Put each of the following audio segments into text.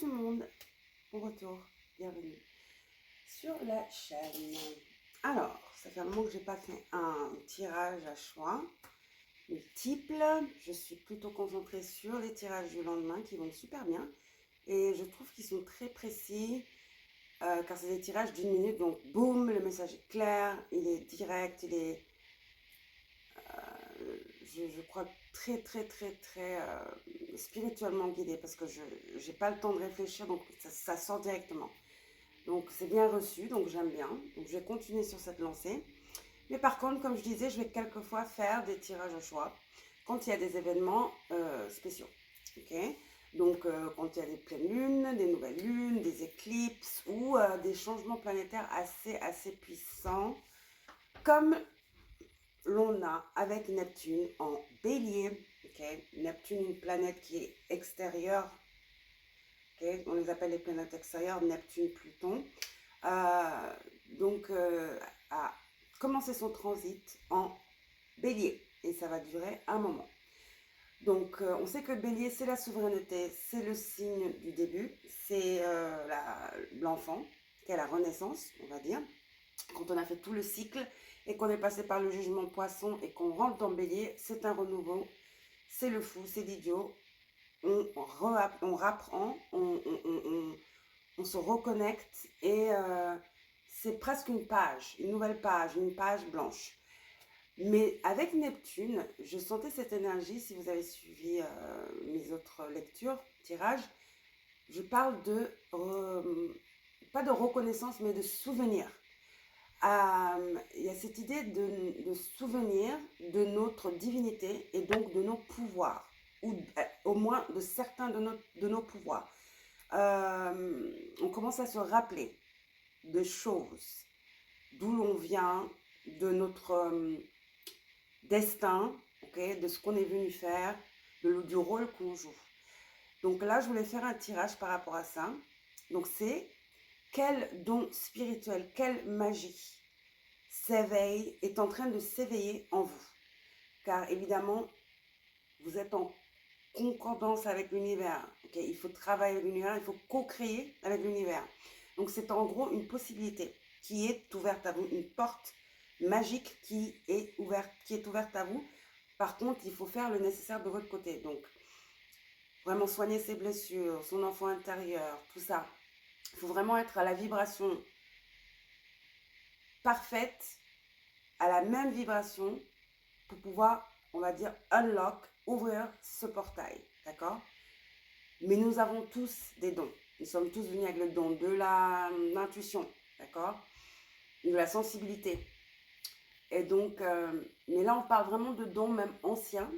tout le monde, bon retour, bienvenue sur la chaîne. Alors, ça fait un moment que j'ai pas fait un tirage à choix multiple. Je suis plutôt concentrée sur les tirages du lendemain qui vont super bien. Et je trouve qu'ils sont très précis, car c'est des tirages d'une minute. Donc, boum, le message est clair, il est direct, il est, je crois, très spirituellement guidé, parce que je n'ai pas le temps de réfléchir, donc ça sort directement. Donc c'est bien reçu, donc j'aime bien. Donc je vais continuer sur cette lancée. Mais par contre, comme je disais, je vais quelquefois faire des tirages au choix quand il y a des événements spéciaux. Ok. Donc quand il y a des pleines lunes, des nouvelles lunes, des éclipses ou des changements planétaires assez puissants, comme l'on a avec Neptune en Bélier. Okay. Neptune, une planète qui est extérieure. Okay. On les appelle les planètes extérieures, Neptune, Pluton. Donc, a commencé son transit en Bélier et ça va durer un moment. Donc, on sait que Bélier, c'est la souveraineté, c'est le signe du début, c'est l'enfant, qui est la renaissance, on va dire. Quand on a fait tout le cycle et qu'on est passé par le jugement poisson et qu'on rentre dans Bélier, c'est un renouveau, c'est le fou, c'est l'idiot. On rapprend, on se reconnecte et c'est presque une page, une nouvelle page, une page blanche. Mais avec Neptune, je sentais cette énergie, si vous avez suivi mes autres lectures, tirages, je parle de, pas de reconnaissance, mais de souvenir. Il y a cette idée de souvenir de notre divinité et donc de nos pouvoirs, ou au moins de certains de nos pouvoirs. On commence à se rappeler de choses, d'où l'on vient, de notre destin, okay, de ce qu'on est venu faire, du rôle qu'on joue. Donc là, je voulais faire un tirage par rapport à ça. Donc c'est quel don spirituel, quelle magie s'éveille, est en train de s'éveiller en vous. Car évidemment, vous êtes en concordance avec l'univers. Okay? Il faut travailler avec l'univers, il faut co-créer avec l'univers. Donc c'est en gros une possibilité qui est ouverte à vous, une porte magique qui est ouverte à vous. Par contre, il faut faire le nécessaire de votre côté. Donc vraiment soigner ses blessures, son enfant intérieur, tout ça. Il faut vraiment être à la vibration parfaite, à la même vibration pour pouvoir, on va dire, unlock, ouvrir ce portail, d'accord? Mais nous avons tous des dons. Nous sommes tous venus avec le don de l'intuition, d'accord? De la sensibilité. Et donc, mais là, on parle vraiment de dons même anciens,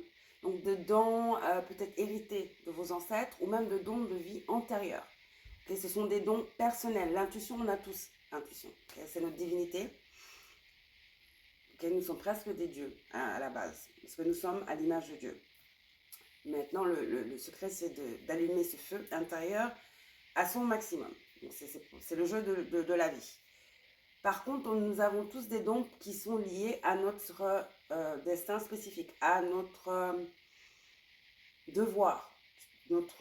donc de dons peut-être hérités de vos ancêtres ou même de dons de vie antérieure. Okay, ce sont des dons personnels. L'intuition, on a tous l'intuition. Okay, c'est notre divinité. Okay, nous sommes presque des dieux hein, à la base, parce que nous sommes à l'image de Dieu. Maintenant, le secret, c'est d'allumer ce feu intérieur à son maximum. C'est le jeu de la vie. Par contre, nous avons tous des dons qui sont liés à notre destin spécifique, à notre devoir,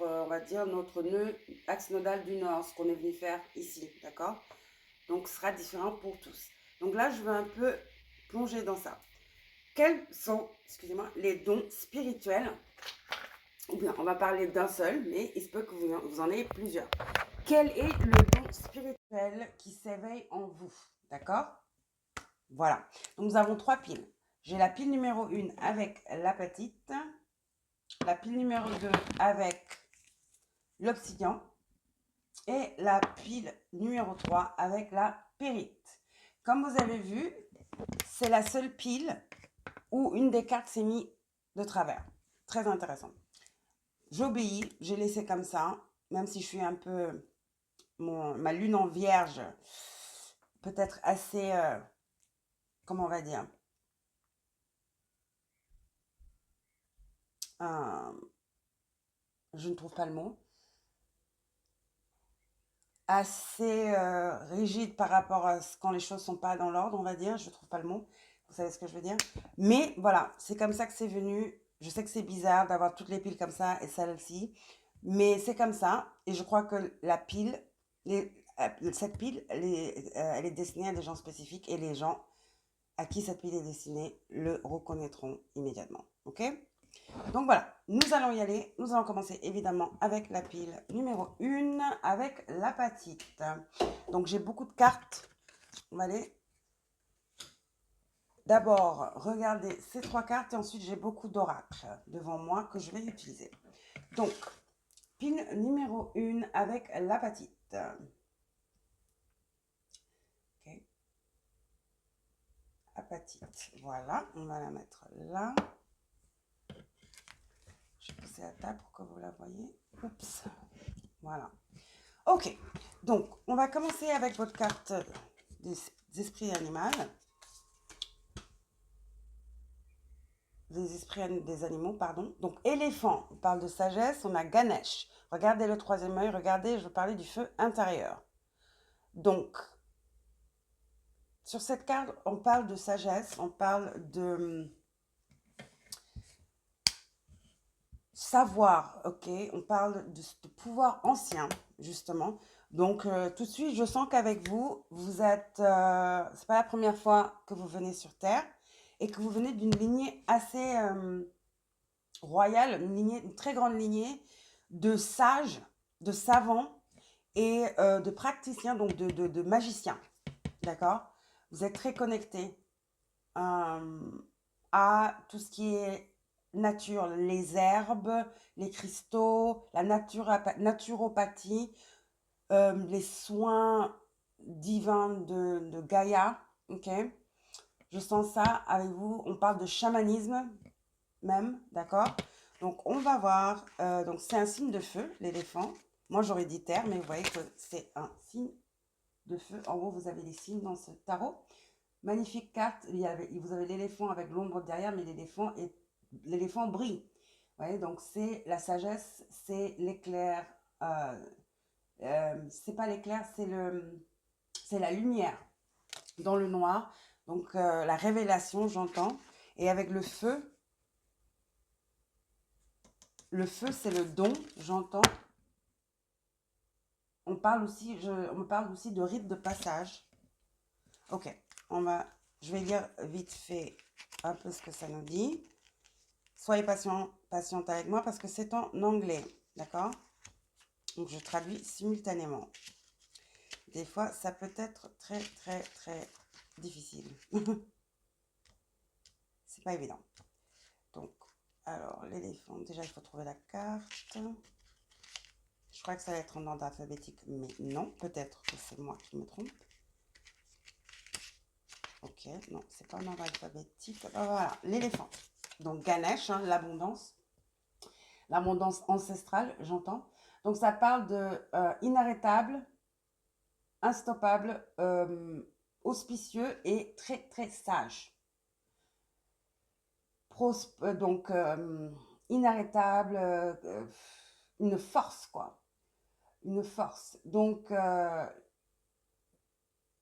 on va dire, notre nœud, axe nodal du Nord, ce qu'on est venu faire ici, d'accord? Donc, ce sera différent pour tous. Donc là, je vais un peu plonger dans ça. Quels sont, excusez-moi, les dons spirituels? Ou bien, on va parler d'un seul, mais il se peut que vous en ayez plusieurs. Quel est le don spirituel qui s'éveille en vous? D'accord? Voilà. Donc, nous avons 3 piles. J'ai la pile numéro 1 avec l'apatite. La pile numéro 2 avec l'obsidian. Et la pile numéro 3 avec la pyrite. Comme vous avez vu, c'est la seule pile où une des cartes s'est mise de travers. Très intéressant. J'obéis, j'ai laissé comme ça, même si je suis un peu... ma lune en vierge, peut-être assez... comment on va dire je ne trouve pas le mot. Assez rigide par rapport à quand les choses sont pas dans l'ordre, on va dire. Je ne trouve pas le mot. Vous savez ce que je veux dire? Mais voilà, c'est comme ça que c'est venu. Je sais que c'est bizarre d'avoir toutes les piles comme ça et celle-ci. Mais c'est comme ça. Et je crois que la pile, cette pile, elle est destinée à des gens spécifiques et les gens à qui cette pile est destinée le reconnaîtront immédiatement. OK? Donc voilà, nous allons y aller. Nous allons commencer évidemment avec la pile numéro 1, avec l'apatite. Donc j'ai beaucoup de cartes. On va aller d'abord regarder ces 3 cartes et ensuite j'ai beaucoup d'oracles devant moi que je vais utiliser. Donc, pile numéro 1 avec l'apatite. Ok. Apatite. Voilà, on va la mettre là. Je vais pousser la table pour que vous la voyez. Oups. Voilà. Ok, donc on va commencer avec votre carte des esprits animaux. Des esprits des animaux, pardon. Donc éléphant, on parle de sagesse, on a Ganesh. Regardez le troisième œil, regardez, je veux parler du feu intérieur. Donc, sur cette carte, on parle de sagesse, on parle de savoir, ok? On parle de pouvoir ancien, justement. Donc, tout de suite, je sens qu'avec vous, vous êtes... c'est pas la première fois que vous venez sur Terre et que vous venez d'une lignée assez royale, une très grande lignée de sages, de savants et de praticiens, donc de magiciens, d'accord? Vous êtes très connectés à tout ce qui est nature, les herbes, les cristaux, la naturopathie, les soins divins de Gaïa, ok? Je sens ça avec vous. On parle de chamanisme même, d'accord? Donc, on va voir. Donc, c'est un signe de feu, l'éléphant. Moi, j'aurais dit terre, mais vous voyez que c'est un signe de feu. En haut, vous avez les signes dans ce tarot. Magnifique carte. Vous avez l'éléphant avec l'ombre derrière, mais l'éléphant brille. Vous voyez, donc c'est la sagesse, c'est l'éclair. C'est pas l'éclair, c'est la lumière dans le noir. Donc la révélation, j'entends. Et avec le feu, c'est le don, j'entends. On me parle aussi de rite de passage. Ok, je vais lire vite fait un peu ce que ça nous dit. Soyez patiente avec moi parce que c'est en anglais, d'accord? Donc, je traduis simultanément. Des fois, ça peut être très, très, très difficile. C'est pas évident. Donc, alors, l'éléphant, déjà, il faut trouver la carte. Je crois que ça va être en ordre alphabétique, mais non, peut-être que c'est moi qui me trompe. Ok, non, c'est pas en ordre alphabétique. Voilà, l'éléphant. Donc, Ganesh, hein, l'abondance ancestrale, j'entends. Donc, ça parle de inarrêtable, instoppable, auspicieux et très, très sage. Donc, inarrêtable, une force, quoi. Une force. Donc,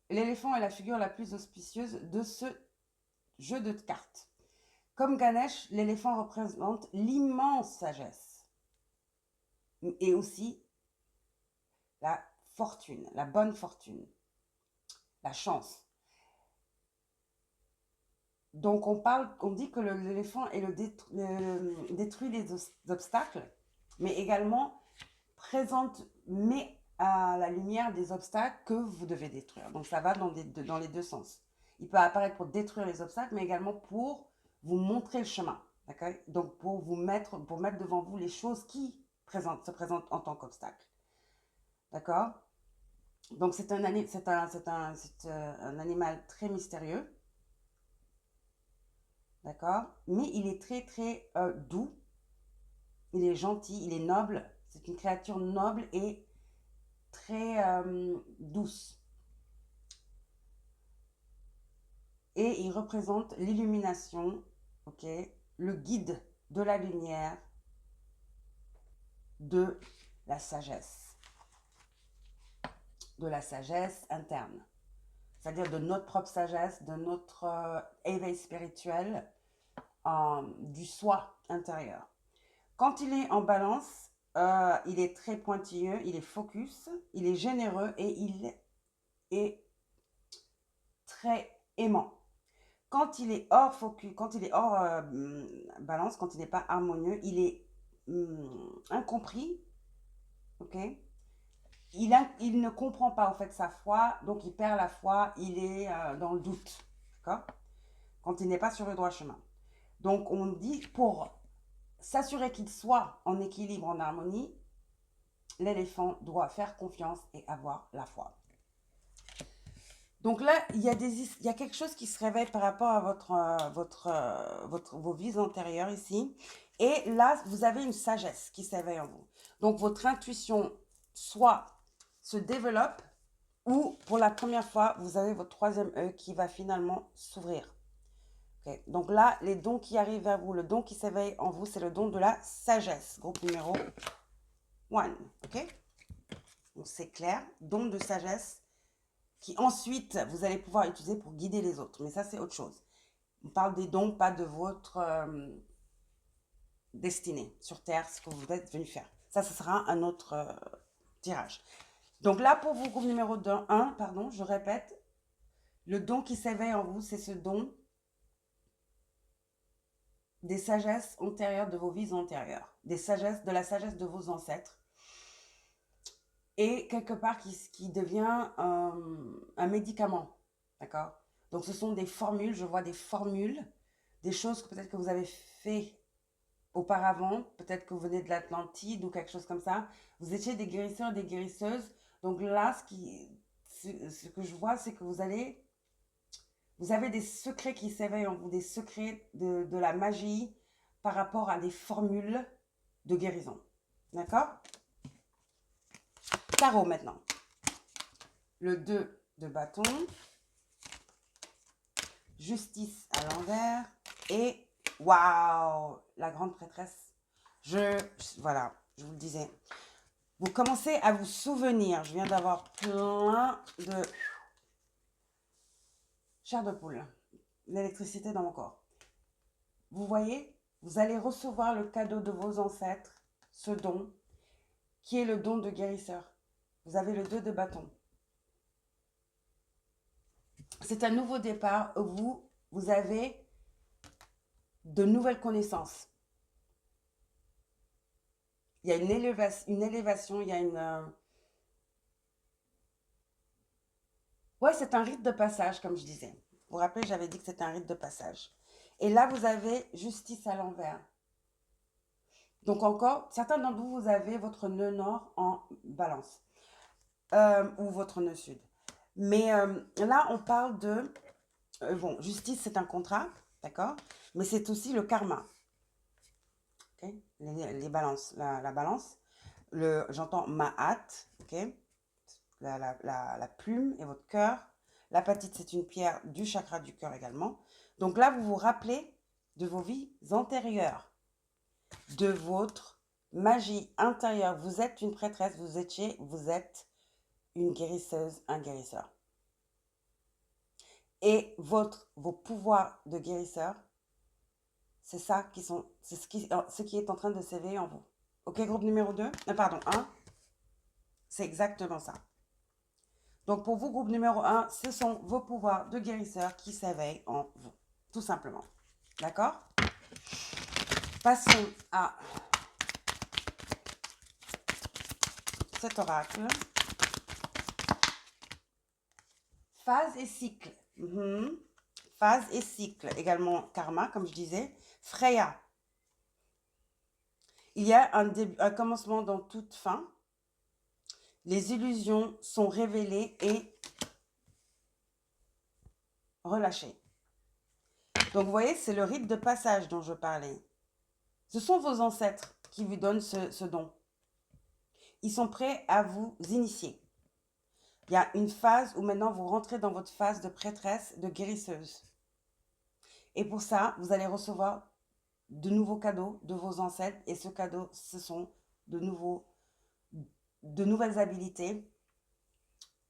l'éléphant est la figure la plus auspicieuse de ce jeu de cartes. Comme Ganesh, l'éléphant représente l'immense sagesse et aussi la fortune, la bonne fortune, la chance. Donc on dit que l'éléphant détruit les obstacles, mais également met à la lumière des obstacles que vous devez détruire. Donc ça va dans les deux sens. Il peut apparaître pour détruire les obstacles, mais également pour vous montrer le chemin. Donc pour mettre devant vous les choses qui se présentent en tant qu'obstacles. D'accord? Donc c'est un animal très mystérieux. D'accord? Mais il est très très doux. Il est gentil, il est noble. C'est une créature noble et très douce. Et il représente l'illumination, ok? Le guide de la lumière, de la sagesse interne. C'est-à-dire de notre propre sagesse, de notre éveil spirituel, du soi intérieur. Quand il est en balance, il est très pointilleux, il est focus, il est généreux et il est très aimant. Quand il est hors focus, quand il est hors balance, quand il n'est pas harmonieux, il est incompris, ok? Il ne comprend pas en fait sa foi, donc il perd la foi, il est dans le doute, d'accord? Quand il n'est pas sur le droit chemin. Donc on dit pour s'assurer qu'il soit en équilibre, en harmonie, l'éléphant doit faire confiance et avoir la foi. Donc là, il y a quelque chose qui se réveille par rapport à vos vies antérieures ici. Et là, vous avez une sagesse qui s'éveille en vous. Donc votre intuition soit se développe ou pour la première fois, vous avez votre troisième œil qui va finalement s'ouvrir. Okay. Donc là, les dons qui arrivent vers vous, le don qui s'éveille en vous, c'est le don de la sagesse. Groupe numéro 1. Ok? Donc c'est clair, don de sagesse qui ensuite vous allez pouvoir utiliser pour guider les autres. Mais ça, c'est autre chose. On parle des dons, pas de votre destinée sur Terre, ce que vous êtes venu faire. Ça, ce sera un autre tirage. Donc là, pour vous, groupe numéro 1, pardon, je répète, le don qui s'éveille en vous, c'est ce don des sagesses antérieures de vos vies antérieures, de la sagesse de vos ancêtres, et quelque part qui devient un médicament, d'accord? Donc ce sont des formules, je vois des formules, des choses que peut-être que vous avez fait auparavant, peut-être que vous venez de l'Atlantide ou quelque chose comme ça, vous étiez des guérisseurs, des guérisseuses, donc là, ce que je vois, c'est que vous avez des secrets qui s'éveillent en vous, des secrets de la magie par rapport à des formules de guérison, d'accord? Tarot maintenant. Le 2 de bâton, justice à l'envers et waouh, la grande prêtresse. Voilà, je vous le disais. Vous commencez à vous souvenir, je viens d'avoir plein de chair de poule, l'électricité dans mon corps. Vous voyez, vous allez recevoir le cadeau de vos ancêtres, ce don, qui est le don de guérisseur. Vous avez le 2 de bâton. C'est un nouveau départ où vous avez de nouvelles connaissances. Il y a une élévation, il y a une... Ouais, c'est un rite de passage, comme je disais. Vous vous rappelez, j'avais dit que c'était un rite de passage. Et là, vous avez justice à l'envers. Donc encore, certains d'entre vous, vous avez votre nœud nord en balance. Ou votre nœud sud. Mais là, on parle de... bon, justice, c'est un contrat, d'accord? Mais c'est aussi le karma. Okay? Les balances, la balance. J'entends Ma'at, ok? La plume et votre cœur. L'apatite, c'est une pierre du chakra du cœur également. Donc là, vous vous rappelez de vos vies antérieures, de votre magie intérieure. Vous êtes une prêtresse, vous êtes une guérisseuse, un guérisseur. Et vos pouvoirs de guérisseur, c'est ce qui est en train de s'éveiller en vous. Ok, groupe numéro 2, pardon, 1, c'est exactement ça. Donc pour vous, groupe numéro 1, ce sont vos pouvoirs de guérisseur qui s'éveillent en vous, tout simplement. D'accord? Passons à cet oracle. Phase et cycle. Phase et cycle. Également karma, comme je disais. Freya. Il y a un commencement dans toute fin. Les illusions sont révélées et relâchées. Donc vous voyez, c'est le rite de passage dont je parlais. Ce sont vos ancêtres qui vous donnent ce don. Ils sont prêts à vous initier. Il y a une phase où maintenant vous rentrez dans votre phase de prêtresse, de guérisseuse. Et pour ça, vous allez recevoir de nouveaux cadeaux de vos ancêtres. Et ce cadeau, ce sont de nouvelles habilités.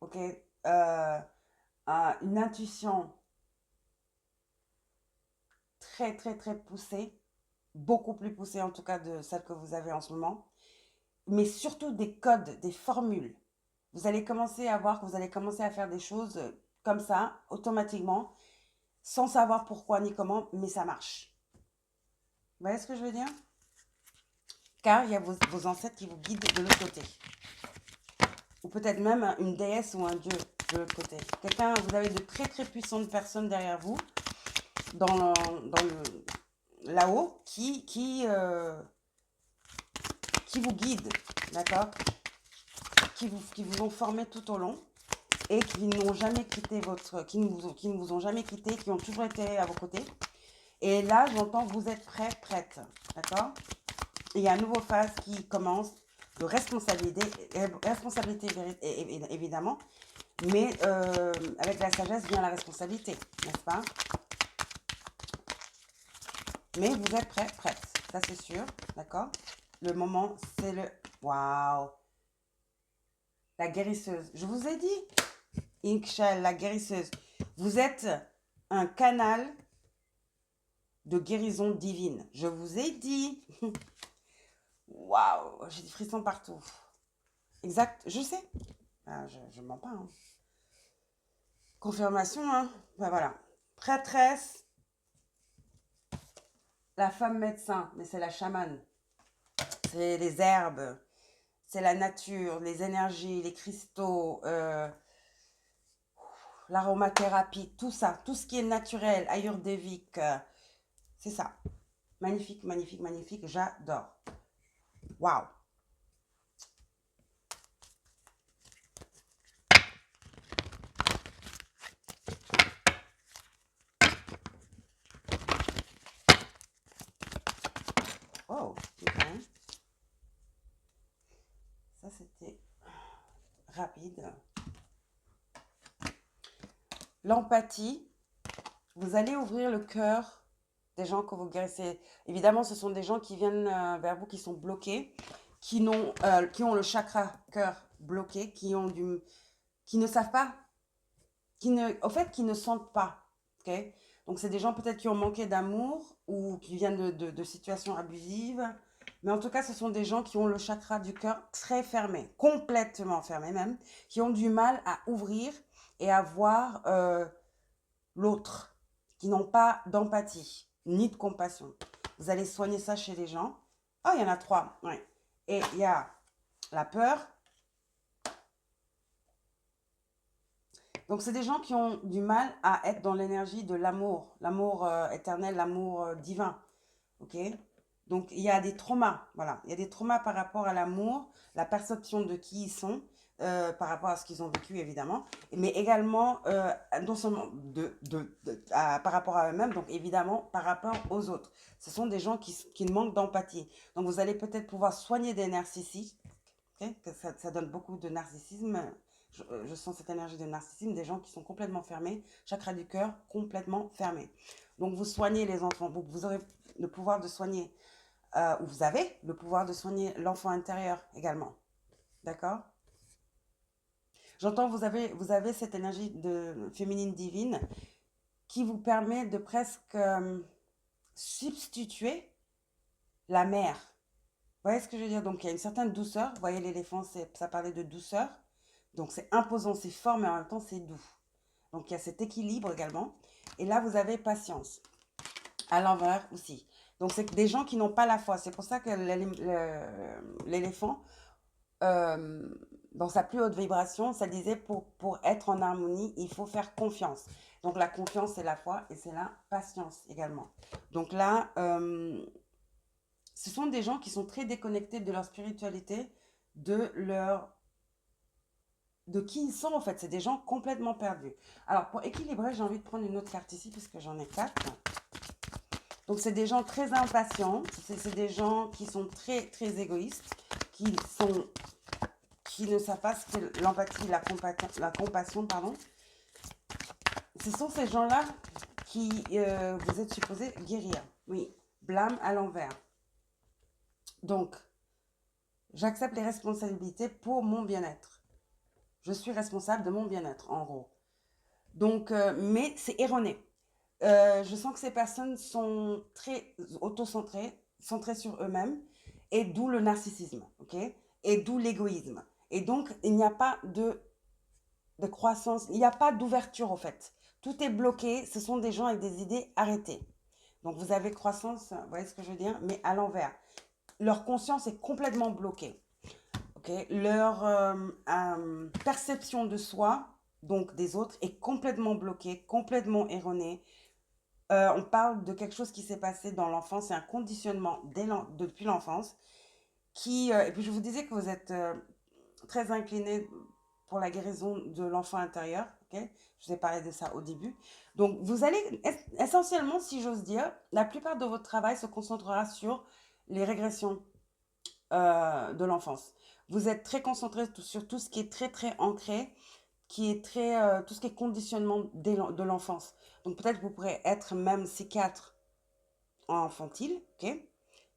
Ok, une intuition très, très, très poussée. Beaucoup plus poussée en tout cas de celle que vous avez en ce moment. mais surtout des codes, des formules. Vous allez commencer à voir que vous allez commencer à faire des choses comme ça, automatiquement, sans savoir pourquoi ni comment, mais ça marche. Vous voyez ce que je veux dire? Car il y a vos ancêtres qui vous guident de l'autre côté. Ou peut-être même une déesse ou un dieu de l'autre côté. Quelqu'un, vous avez de très très puissantes personnes derrière vous, là-haut, qui vous guident, d'accord? Qui vous ont formé tout au long et qui n'ont jamais quitté qui ne vous ont jamais quitté, qui ont toujours été à vos côtés. Et là, j'entends que vous êtes prêt, prête, d'accord? Il y a une nouvelle phase qui commence de responsabilité évidemment, mais avec la sagesse vient la responsabilité, n'est-ce pas? Mais vous êtes prêt, prête, ça c'est sûr, d'accord? Le moment, c'est le... Waouh! La guérisseuse. Je vous ai dit, Inch'Allah, la guérisseuse. Vous êtes un canal de guérison divine. Je vous ai dit. Waouh, j'ai des frissons partout. Exact, je sais. Ah, je mens pas. Hein. Confirmation, hein. Ben voilà. Prêtresse, la femme médecin, mais c'est la chamane. C'est les herbes, c'est la nature, les énergies, les cristaux, l'aromathérapie, tout ça, tout ce qui est naturel, ayurvédique, c'est ça. Magnifique, magnifique, magnifique, j'adore. Waouh. Oh, ok. Ça, c'était rapide. L'empathie, vous allez ouvrir le cœur des gens que vous guérissez. Évidemment, ce sont des gens qui viennent vers vous, qui sont bloqués, qui ont le chakra cœur bloqué, qui ne savent pas, qui ne sentent pas. Ok. Donc, c'est des gens peut-être qui ont manqué d'amour ou qui viennent de situations abusives. Mais en tout cas, ce sont des gens qui ont le chakra du cœur très fermé, complètement fermé même, qui ont du mal à ouvrir et à voir l'autre, qui n'ont pas d'empathie ni de compassion. Vous allez soigner ça chez les gens. Oh, il y en a 3. Ouais. Et il y a la peur. Donc, c'est des gens qui ont du mal à être dans l'énergie de l'amour éternel, l'amour divin. Ok? Donc, il y a des traumas. Voilà. Il y a des traumas par rapport à l'amour, la perception de qui ils sont, par rapport à ce qu'ils ont vécu, évidemment, mais également, non seulement par rapport à eux-mêmes, donc évidemment par rapport aux autres. Ce sont des gens qui manquent d'empathie. Donc, vous allez peut-être pouvoir soigner des narcissiques, okay? Que ça donne beaucoup de narcissisme. Je sens cette énergie de narcissisme, des gens qui sont complètement fermés, chakra du cœur complètement fermé. Donc, vous soignez les enfants, vous aurez le pouvoir de soigner, ou vous avez le pouvoir de soigner l'enfant intérieur également. D'accord? J'entends vous avez cette énergie de féminine divine qui vous permet de presque substituer la mère. Vous voyez ce que je veux dire? Donc il y a une certaine douceur. Vous voyez l'éléphant, ça parlait de douceur. Donc c'est imposant, c'est fort, mais en même temps c'est doux. Donc il y a cet équilibre également. Et là, vous avez patience. À l'envers aussi. Donc c'est des gens qui n'ont pas la foi. C'est pour ça que l'éléphant, dans sa plus haute vibration, ça disait pour être en harmonie, il faut faire confiance. Donc la confiance, c'est la foi et c'est la patience également. Donc là, ce sont des gens qui sont très déconnectés de leur spiritualité, de qui ils sont en fait. C'est des gens complètement perdus. Alors pour équilibrer, j'ai envie de prendre une autre carte ici puisque j'en ai 4. Donc c'est des gens très impatients, c'est des gens qui sont très très égoïstes, qui ne savent pas ce que l'empathie, la compassion, pardon. Ce sont ces gens-là qui vous êtes supposés guérir. Oui, blâme à l'envers. Donc, j'accepte les responsabilités pour mon bien-être. Je suis responsable de mon bien-être, en gros. Donc, mais c'est erroné. Je sens que ces personnes sont très auto-centrées, centrées sur eux-mêmes, et d'où le narcissisme, ok? et d'où l'égoïsme. Et donc, il n'y a pas de croissance, il n'y a pas d'ouverture, au fait. Tout est bloqué, ce sont des gens avec des idées arrêtées. Donc, vous avez croissance, vous voyez ce que je veux dire, mais à l'envers. Leur conscience est complètement bloquée. Okay. Leur perception de soi, donc des autres, est complètement bloquée, complètement erronée. On parle de quelque chose qui s'est passé dans l'enfance, c'est un conditionnement depuis l'enfance. Et puis je vous disais que vous êtes très incliné pour la guérison de l'enfant intérieur. Okay. Je vous ai parlé de ça au début. Donc vous allez, essentiellement, si j'ose dire, la plupart de votre travail se concentrera sur les régressions de l'enfance. Vous êtes très concentré sur tout ce qui est très très ancré, qui est très tout ce qui est conditionnement de l'enfance. Donc peut-être que vous pourrez être même psychiatre infantile, ok?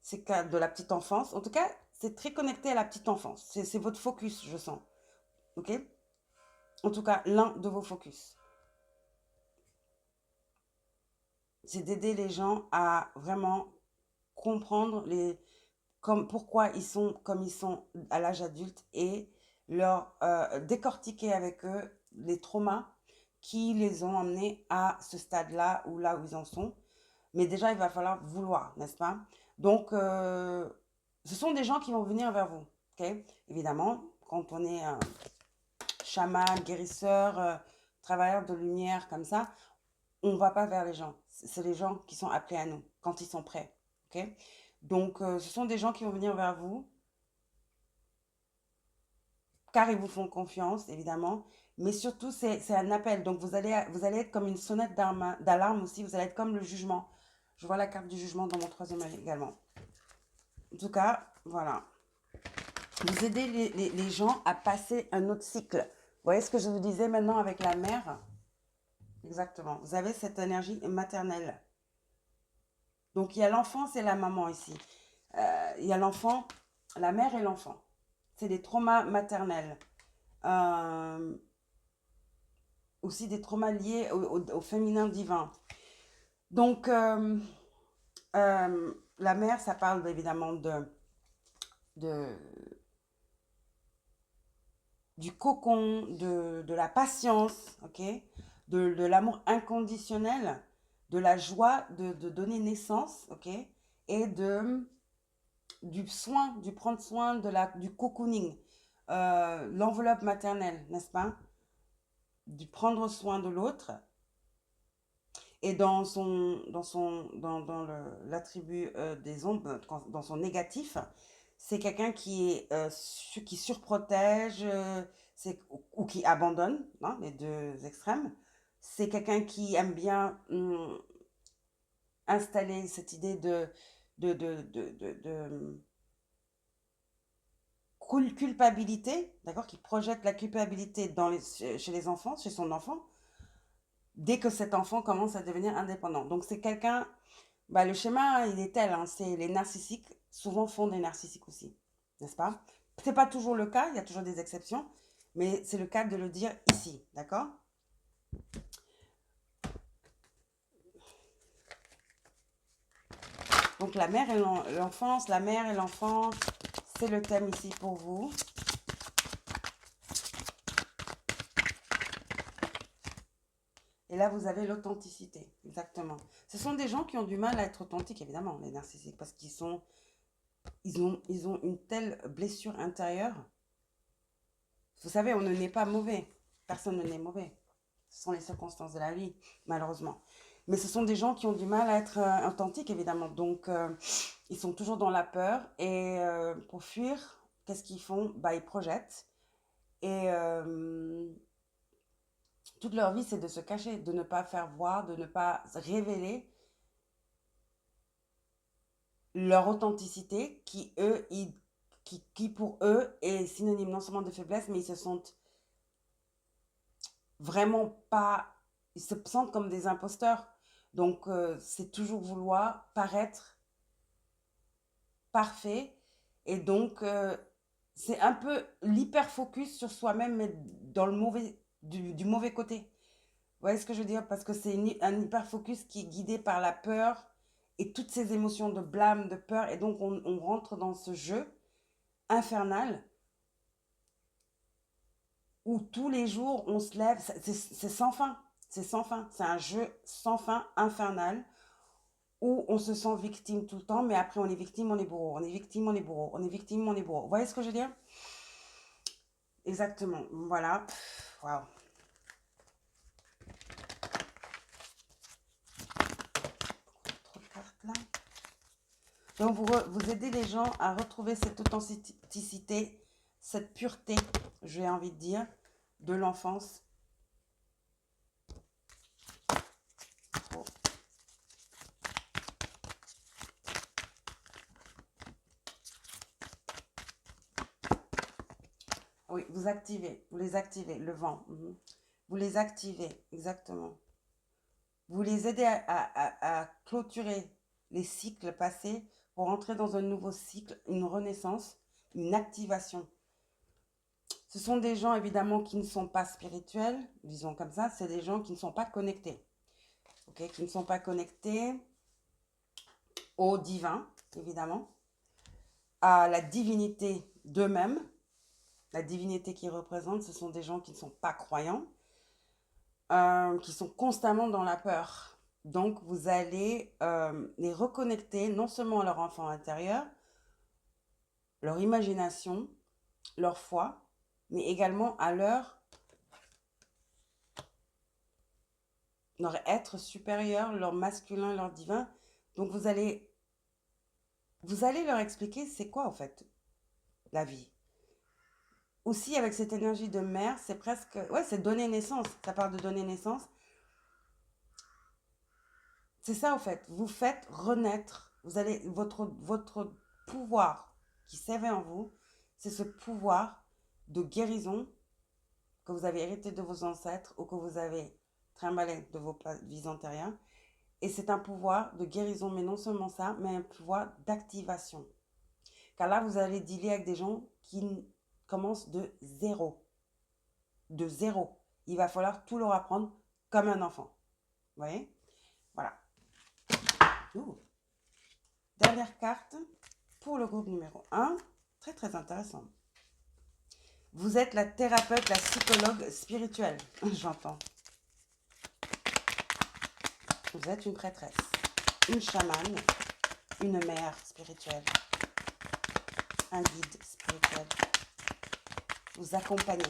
C'est de la petite enfance. En tout cas, c'est très connecté à la petite enfance. C'est votre focus, je sens, ok? En tout cas, l'un de vos focus. C'est d'aider les gens à vraiment comprendre pourquoi ils sont comme ils sont à l'âge adulte et leur décortiquer avec eux les traumas qui les ont emmenés à ce stade-là ou là où ils en sont. Mais déjà, il va falloir vouloir, n'est-ce pas? Donc, ce sont des gens qui vont venir vers vous. Ok. Évidemment, quand on est un chaman, guérisseur, travailleur de lumière comme ça, on ne va pas vers les gens. C'est les gens qui sont appelés à nous quand ils sont prêts. Ok. Donc, ce sont des gens qui vont venir vers vous car ils vous font confiance, évidemment. Mais surtout, c'est un appel. Donc, vous allez être comme une sonnette d'alarme aussi. Vous allez être comme le jugement. Je vois la carte du jugement dans mon troisième œil également. En tout cas, voilà. Vous aidez les gens à passer un autre cycle. Vous voyez ce que je vous disais maintenant avec la mère? Exactement. Vous avez cette énergie maternelle. Donc, il y a l'enfant, c'est la maman ici. Il y a l'enfant, la mère et l'enfant. C'est des traumas maternels. Euh, aussi des traumas liés au féminin divin. Donc, la mère, ça parle évidemment de, du cocon, de la patience, ok, de l'amour inconditionnel, de la joie de donner naissance, ok, et du soin, du prendre soin, du cocooning, l'enveloppe maternelle, n'est-ce pas? Du prendre soin de l'autre. Et l'attribut des ombres, dans son négatif, c'est quelqu'un qui surprotège, ou qui abandonne, hein, les deux extrêmes. C'est quelqu'un qui aime bien installer cette idée de culpabilité, d'accord, qui projette la culpabilité chez les enfants, chez son enfant, dès que cet enfant commence à devenir indépendant. Donc c'est quelqu'un, bah, le schéma, il est tel, hein, c'est les narcissiques, souvent font des narcissiques aussi, n'est-ce pas? C'est pas toujours le cas, il y a toujours des exceptions, mais c'est le cas de le dire ici, d'accord? Donc la mère et l'enfance, la mère et l'enfant, c'est le thème ici pour vous. Et là, vous avez l'authenticité, exactement. Ce sont des gens qui ont du mal à être authentiques, évidemment, les narcissiques, parce ils ont une telle blessure intérieure. Vous savez, on ne naît pas mauvais. Personne ne naît mauvais. Ce sont les circonstances de la vie, malheureusement. Mais ce sont des gens qui ont du mal à être authentiques, évidemment. Donc, ils sont toujours dans la peur. Et pour fuir, qu'est-ce qu'ils font? Bah, ils projettent. Et toute leur vie, c'est de se cacher, de ne pas faire voir, de ne pas révéler leur authenticité qui pour eux est synonyme non seulement de faiblesse, mais ils se sentent vraiment pas, ils se sentent comme des imposteurs. Donc, c'est toujours vouloir paraître parfait. Et donc, c'est un peu l'hyper-focus sur soi-même, mais dans du mauvais côté. Vous voyez ce que je veux dire? Parce que c'est un hyper-focus qui est guidé par la peur et toutes ces émotions de blâme, de peur. Et donc, on rentre dans ce jeu infernal où tous les jours on se lève, c'est sans fin, c'est sans fin, c'est un jeu sans fin, infernal, où on se sent victime tout le temps, mais après on est victime, on est bourreau, on est victime, on est bourreau, on est victime, on est bourreau. Vous voyez ce que je veux dire? Exactement, voilà. Waouh. Trop de cartes là. Donc vous aidez les gens à retrouver cette authenticité, cette pureté, j'ai envie de dire, de l'enfance. Trop. Oui, vous activez, vous les activez, le vent. Vous les activez, exactement. Vous les aidez à clôturer les cycles passés pour entrer dans un nouveau cycle, une renaissance, une activation. Ce sont des gens évidemment qui ne sont pas spirituels, disons comme ça, c'est des gens qui ne sont pas connectés. Okay, qui ne sont pas connectés au divin, évidemment, à la divinité d'eux-mêmes. La divinité qu'ils représentent, ce sont des gens qui ne sont pas croyants, qui sont constamment dans la peur. Donc, vous allez les reconnecter non seulement à leur enfant intérieur, leur imagination, leur foi, mais également à leur être supérieur, leur masculin, leur divin. Donc, vous allez leur expliquer c'est quoi, en fait, la vie. Aussi, avec cette énergie de mère, c'est presque... Ouais, c'est donner naissance. Ça part de donner naissance. C'est ça, en fait. Vous faites renaître. Vous allez... Votre pouvoir qui s'éveille en vous, c'est ce pouvoir de guérison que vous avez hérité de vos ancêtres ou que vous avez trimballé de vos vies antérieures. Et c'est un pouvoir de guérison, mais non seulement ça, mais un pouvoir d'activation. Car là, vous allez dealer avec des gens qui commencent de zéro. De zéro. Il va falloir tout leur apprendre comme un enfant. Vous voyez? Voilà. Ouh. Dernière carte pour le groupe numéro 1. Très, très intéressant. Vous êtes la thérapeute, la psychologue spirituelle. J'entends. Vous êtes une prêtresse, une chamane, une mère spirituelle, un guide spirituel. Vous accompagnez.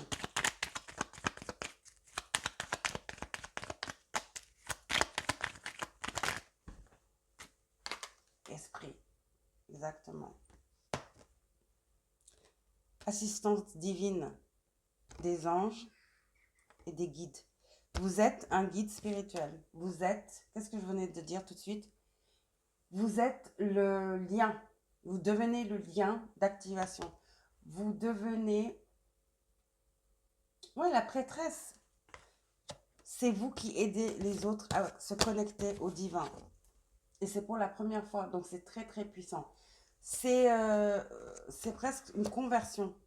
Esprit, exactement. Assistante divine des anges et des guides. Vous êtes un guide spirituel. Vous êtes, qu'est-ce que je venais de dire tout de suite? Vous êtes le lien. Vous devenez le lien d'activation. Vous devenez, ouais, la prêtresse. C'est vous qui aidez les autres à se connecter au divin. Et c'est pour la première fois, donc c'est très très puissant. C'est presque une conversion.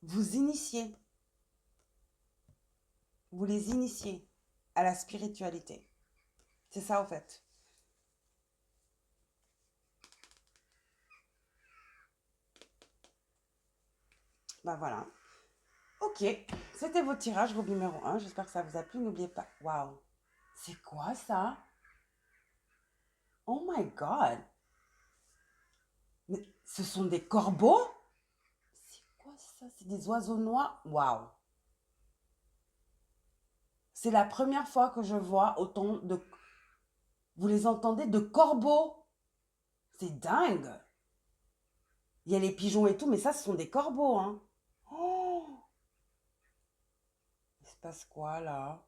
Vous initiez, vous les initiez à la spiritualité. C'est ça en fait. Ben voilà. Ok, c'était votre tirage, groupe numéro 1. J'espère que ça vous a plu. N'oubliez pas. Waouh, c'est quoi ça? Oh my god. Mais ce sont des corbeaux? C'est quoi ça? C'est des oiseaux noirs? Waouh. C'est la première fois que je vois autant de... Vous les entendez? De corbeaux? C'est dingue. Il y a les pigeons et tout, mais ça, ce sont des corbeaux, hein. Oh, il se passe quoi, là?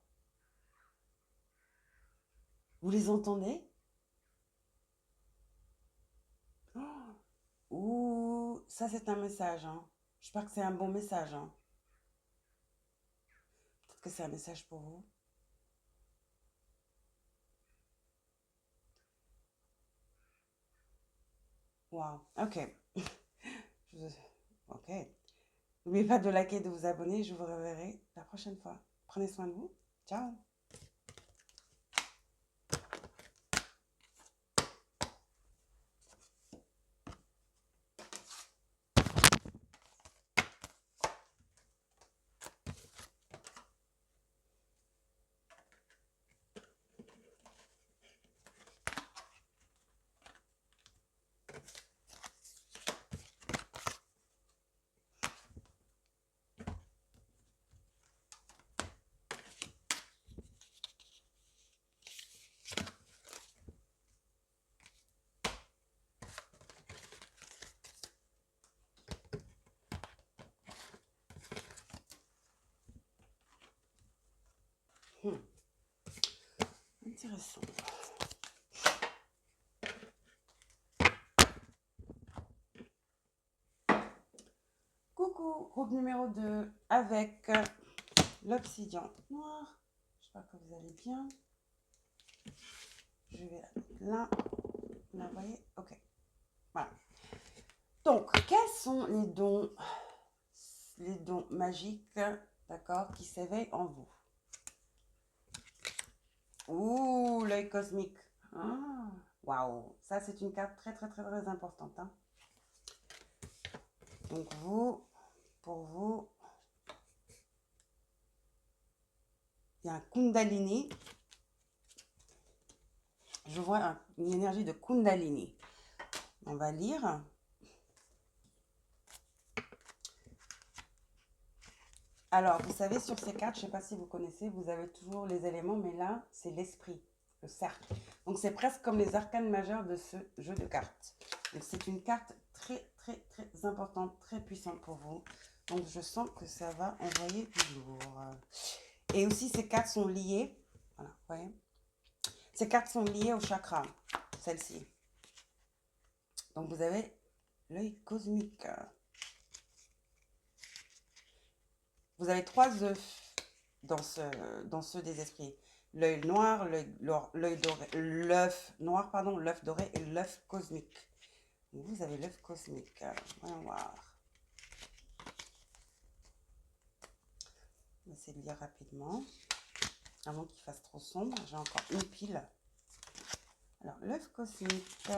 Vous les entendez? Oh, ouh, ça, c'est un message, hein. J'espère que c'est un bon message, hein. Peut-être que c'est un message pour vous. Wow, ok. Ok. N'oubliez pas de liker et de vous abonner. Je vous reverrai la prochaine fois. Prenez soin de vous. Ciao. intéressant. Coucou, groupe numéro 2 avec l'obsidian noir. J'espère que vous allez bien. Je vais la mettre là. Vous la voyez? Ok. Voilà. Donc, quels sont les dons magiques, d'accord, qui s'éveillent en vous? Ouh, l'œil cosmique. Ah, waouh, ça c'est une carte très très très très importante. Hein. Donc pour vous, il y a un Kundalini. Je vois une énergie de Kundalini. On va lire. Alors, vous savez, sur ces cartes, je ne sais pas si vous connaissez, vous avez toujours les éléments, mais là, c'est l'esprit, le cercle. Donc, c'est presque comme les arcanes majeures de ce jeu de cartes. Donc, c'est une carte très, très, très importante, très puissante pour vous. Donc, je sens que ça va envoyer du lourd. Et aussi, ces cartes sont liées. Voilà, vous voyez? Ces cartes sont liées au chakra, celle-ci. Donc, vous avez l'œil cosmique. Vous avez 3 œufs dans ceux des esprits. L'œil noir, l'œuf noir, pardon, l'œuf doré et l'œuf cosmique. Vous avez l'œuf cosmique. Voyons voir. On va essayer de lire rapidement. Avant qu'il fasse trop sombre. J'ai encore une pile. Alors, l'œuf cosmique.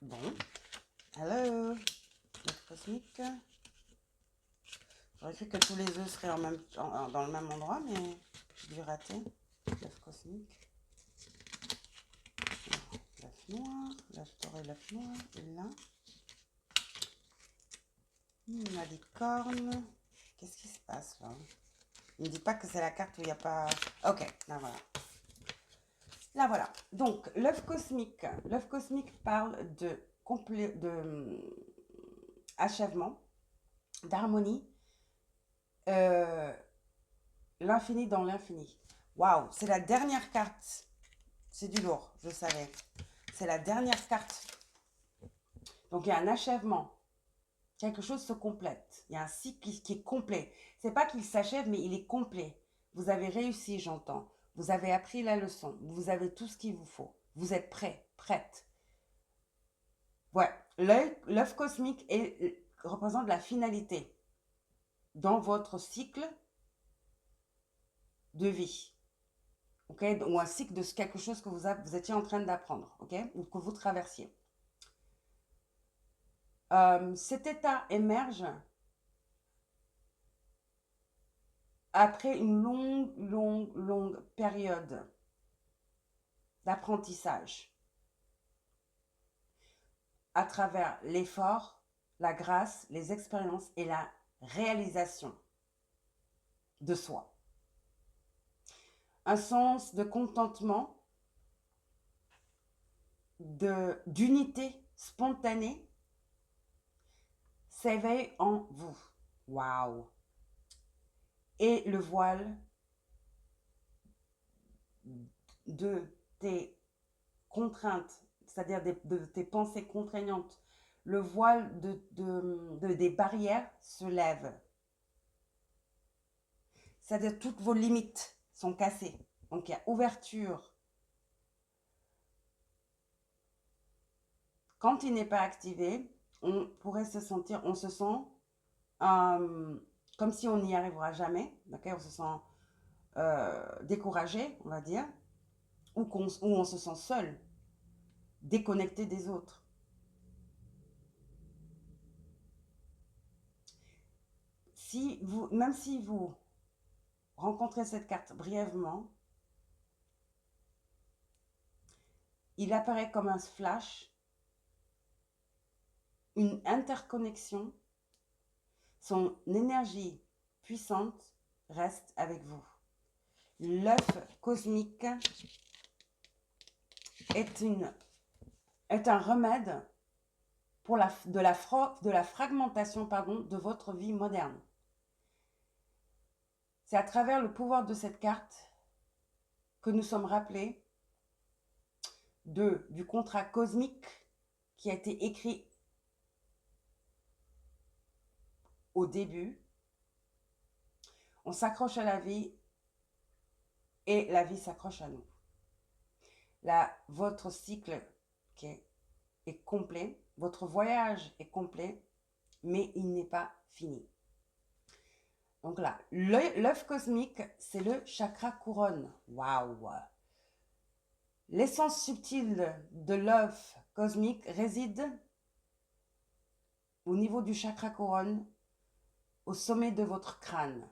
Bon. Hello. L'œuf cosmique. J'aurais cru que tous les œufs seraient dans le même endroit, mais j'ai dû rater. L'œuf cosmique. L'œuf noir, l'œuf doré, l'œuf noir, et là. La licorne. Qu'est-ce qui se passe là? Ne me dites pas que c'est la carte où il n'y a pas... Ok, là voilà. Là voilà. Donc, l'œuf cosmique. L'œuf cosmique parle de achèvement, d'harmonie, l'infini dans l'infini. Waouh, c'est la dernière carte. C'est du lourd, je savais. C'est la dernière carte. Donc, il y a un achèvement. Quelque chose se complète. Il y a un cycle qui est complet. C'est pas qu'il s'achève, mais il est complet. Vous avez réussi, j'entends. Vous avez appris la leçon. Vous avez tout ce qu'il vous faut. Vous êtes prêt, prête. Ouais, l'œuf cosmique représente la finalité dans votre cycle de vie. Ok, ou un cycle de quelque chose que vous étiez en train d'apprendre, ok, ou que vous traversiez. Cet état émerge après une longue période d'apprentissage à travers l'effort, la grâce, les expériences et la réalisation de soi. Un sens de contentement, d'unité spontanée s'éveille en vous. Waouh! Et le voile de tes contraintes, c'est-à-dire de tes pensées contraignantes, le voile des barrières se lève. C'est-à-dire toutes vos limites sont cassées. Donc il y a ouverture. Quand il n'est pas activé, on se sent comme si on n'y arrivera jamais. Okay, on se sent découragé, on va dire, ou on se sent seul, déconnecté des autres. Même si vous rencontrez cette carte brièvement, il apparaît comme un flash, une interconnexion, son énergie puissante reste avec vous. L'œuf cosmique est un remède pour de la fragmentation de votre vie moderne. C'est à travers le pouvoir de cette carte que nous sommes rappelés du contrat cosmique qui a été écrit au début. On s'accroche à la vie et la vie s'accroche à nous. Là, votre cycle est complet, votre voyage est complet, mais il n'est pas fini. Donc là, l'œuf cosmique, c'est le chakra couronne. Waouh! L'essence subtile de l'œuf cosmique réside au niveau du chakra couronne, au sommet de votre crâne.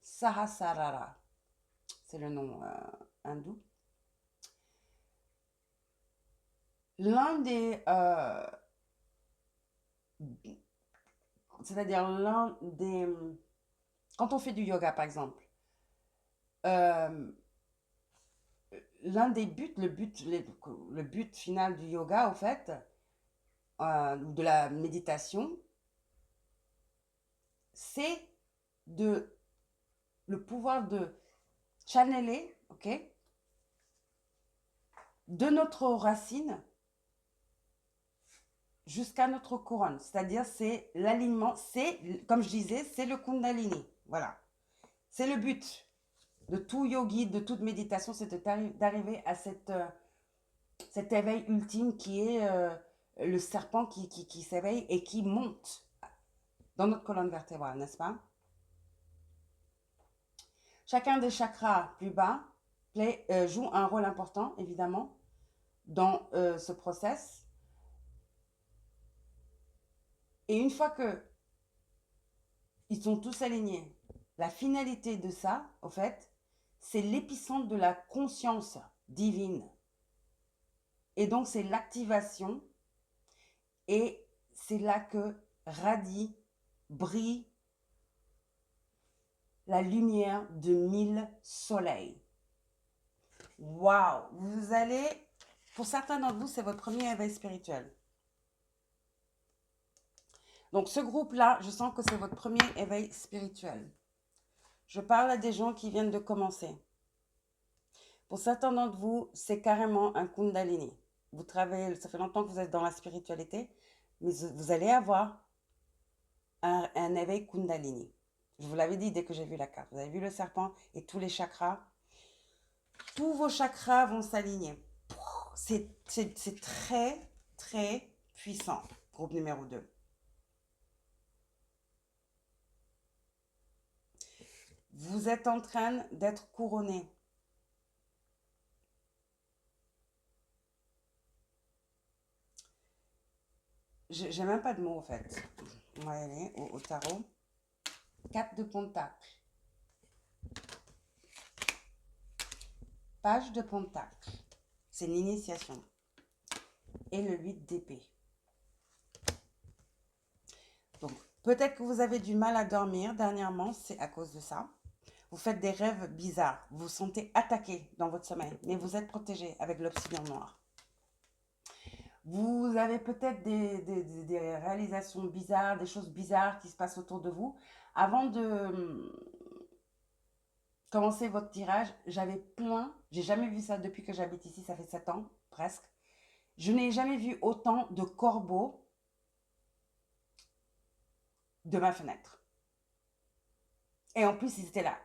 Sahasrara, c'est le nom hindou. L'un des... c'est-à-dire l'un des... Quand on fait du yoga, par exemple, l'un des buts, le but final du yoga, au fait, ou de la méditation, c'est le pouvoir de channeler, ok, de notre racine jusqu'à notre couronne. C'est-à-dire, c'est l'alignement, c'est, comme je disais, c'est le Kundalini. Voilà. C'est le but de tout yogi, de toute méditation, c'est d'arriver à cet éveil ultime qui est le serpent qui s'éveille et qui monte dans notre colonne vertébrale, n'est-ce pas? Chacun des chakras plus bas joue un rôle important, évidemment, dans ce process. Et une fois que ils sont tous alignés, la finalité de ça, au fait, c'est l'épicentre de la conscience divine. Et donc, c'est l'activation. Et c'est là que radie, brille la lumière de 1000 soleils. Waouh! Vous allez, pour certains d'entre vous, c'est votre premier éveil spirituel. Donc, ce groupe-là, je sens que c'est votre premier éveil spirituel. Je parle à des gens qui viennent de commencer. Pour certains d'entre vous, c'est carrément un Kundalini. Vous travaillez, ça fait longtemps que vous êtes dans la spiritualité, mais vous allez avoir un éveil Kundalini. Je vous l'avais dit dès que j'ai vu la carte. Vous avez vu le serpent et tous les chakras. Tous vos chakras vont s'aligner. C'est très, très puissant. Groupe numéro 2. Vous êtes en train d'être couronné. J'ai même pas de mots en fait. On va y aller au tarot. 4 de Pentacle. Page de Pentacle. C'est l'initiation. Et le 8 d'épée. Donc, peut-être que vous avez du mal à dormir dernièrement, c'est à cause de ça. Vous faites des rêves bizarres. Vous vous sentez attaqué dans votre sommeil, mais vous êtes protégé avec l'obsidian noir. Vous avez peut-être des réalisations bizarres, des choses bizarres qui se passent autour de vous. Avant de commencer votre tirage, j'ai jamais vu ça depuis que j'habite ici, ça fait 7 ans presque. Je n'ai jamais vu autant de corbeaux de ma fenêtre. Et en plus, ils étaient là.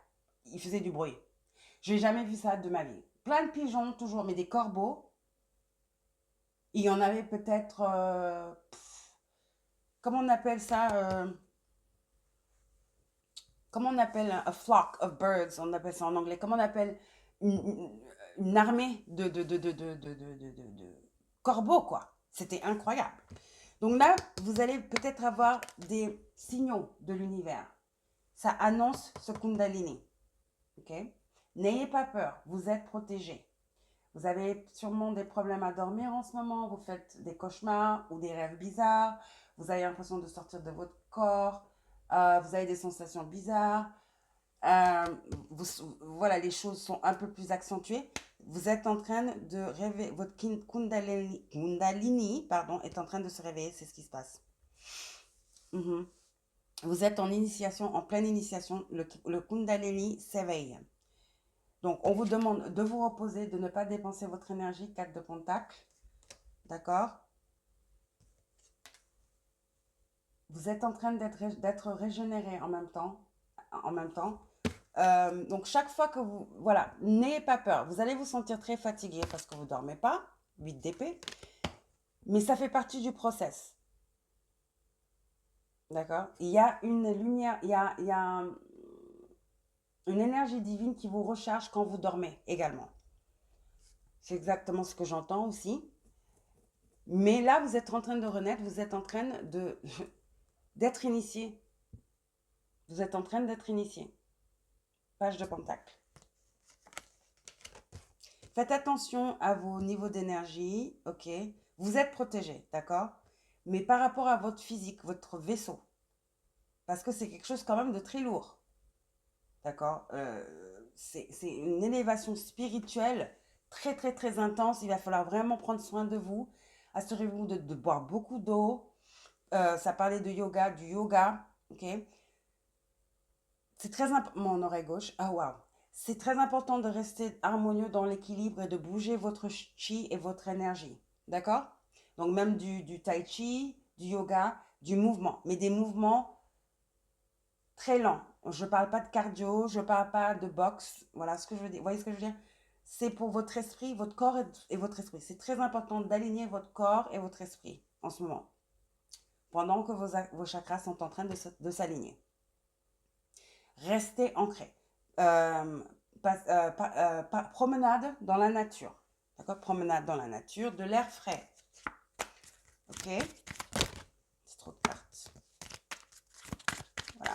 Ils faisaient du bruit. Je n'ai jamais vu ça de ma vie. Plein de pigeons, toujours, mais des corbeaux. Il y en avait peut-être... comment on appelle ça comment on appelle a flock of birds, on appelle ça en anglais. Comment on appelle une armée de corbeaux, quoi. C'était incroyable. Donc là, vous allez peut-être avoir des signaux de l'univers. Ça annonce ce Kundalini. Ok? N'ayez pas peur, vous êtes protégés. Vous avez sûrement des problèmes à dormir en ce moment, vous faites des cauchemars ou des rêves bizarres, vous avez l'impression de sortir de votre corps, vous avez des sensations bizarres, voilà, les choses sont un peu plus accentuées. Vous êtes en train de rêver, votre Kundalini, pardon, est en train de se réveiller, c'est ce qui se passe. Vous êtes en initiation, en pleine initiation. Le Kundalini s'éveille. Donc, on vous demande de vous reposer, de ne pas dépenser votre énergie. 4 de Pentacle. D'accord? Vous êtes en train d'être régénéré en même temps. En même temps. Donc, chaque fois que vous... Voilà, n'ayez pas peur. Vous allez vous sentir très fatigué parce que vous ne dormez pas. 8 d'épée. Mais ça fait partie du process. D'accord? Il y a une lumière, une énergie divine qui vous recharge quand vous dormez également. C'est exactement ce que j'entends aussi. Mais là, vous êtes en train de renaître, vous êtes en train d'être initié. Vous êtes en train d'être initié. Page de Pentacle. Faites attention à vos niveaux d'énergie, ok? Vous êtes protégé, d'accord? Mais par rapport à votre physique, votre vaisseau, parce que c'est quelque chose quand même de très lourd, d'accord? C'est une élévation spirituelle très, très, très intense. Il va falloir vraiment prendre soin de vous. Assurez-vous de boire beaucoup d'eau. Ça parlait de yoga, du yoga, ok? C'est très important. Mon oreille gauche, ah waouh! C'est très important de rester harmonieux dans l'équilibre et de bouger votre chi et votre énergie. D'accord? Donc même du tai chi, du yoga, du mouvement. Mais des mouvements très lents. Je ne parle pas de cardio, je ne parle pas de boxe. Voilà ce que je veux dire. Vous voyez ce que je veux dire? C'est pour votre esprit, votre corps et votre esprit. C'est très important d'aligner votre corps et votre esprit en ce moment. Pendant que vos chakras sont en train de s'aligner. Restez ancré. Euh, promenade dans la nature. D'accord? Promenade dans la nature, de l'air frais. Ok? C'est trop de cartes. Voilà.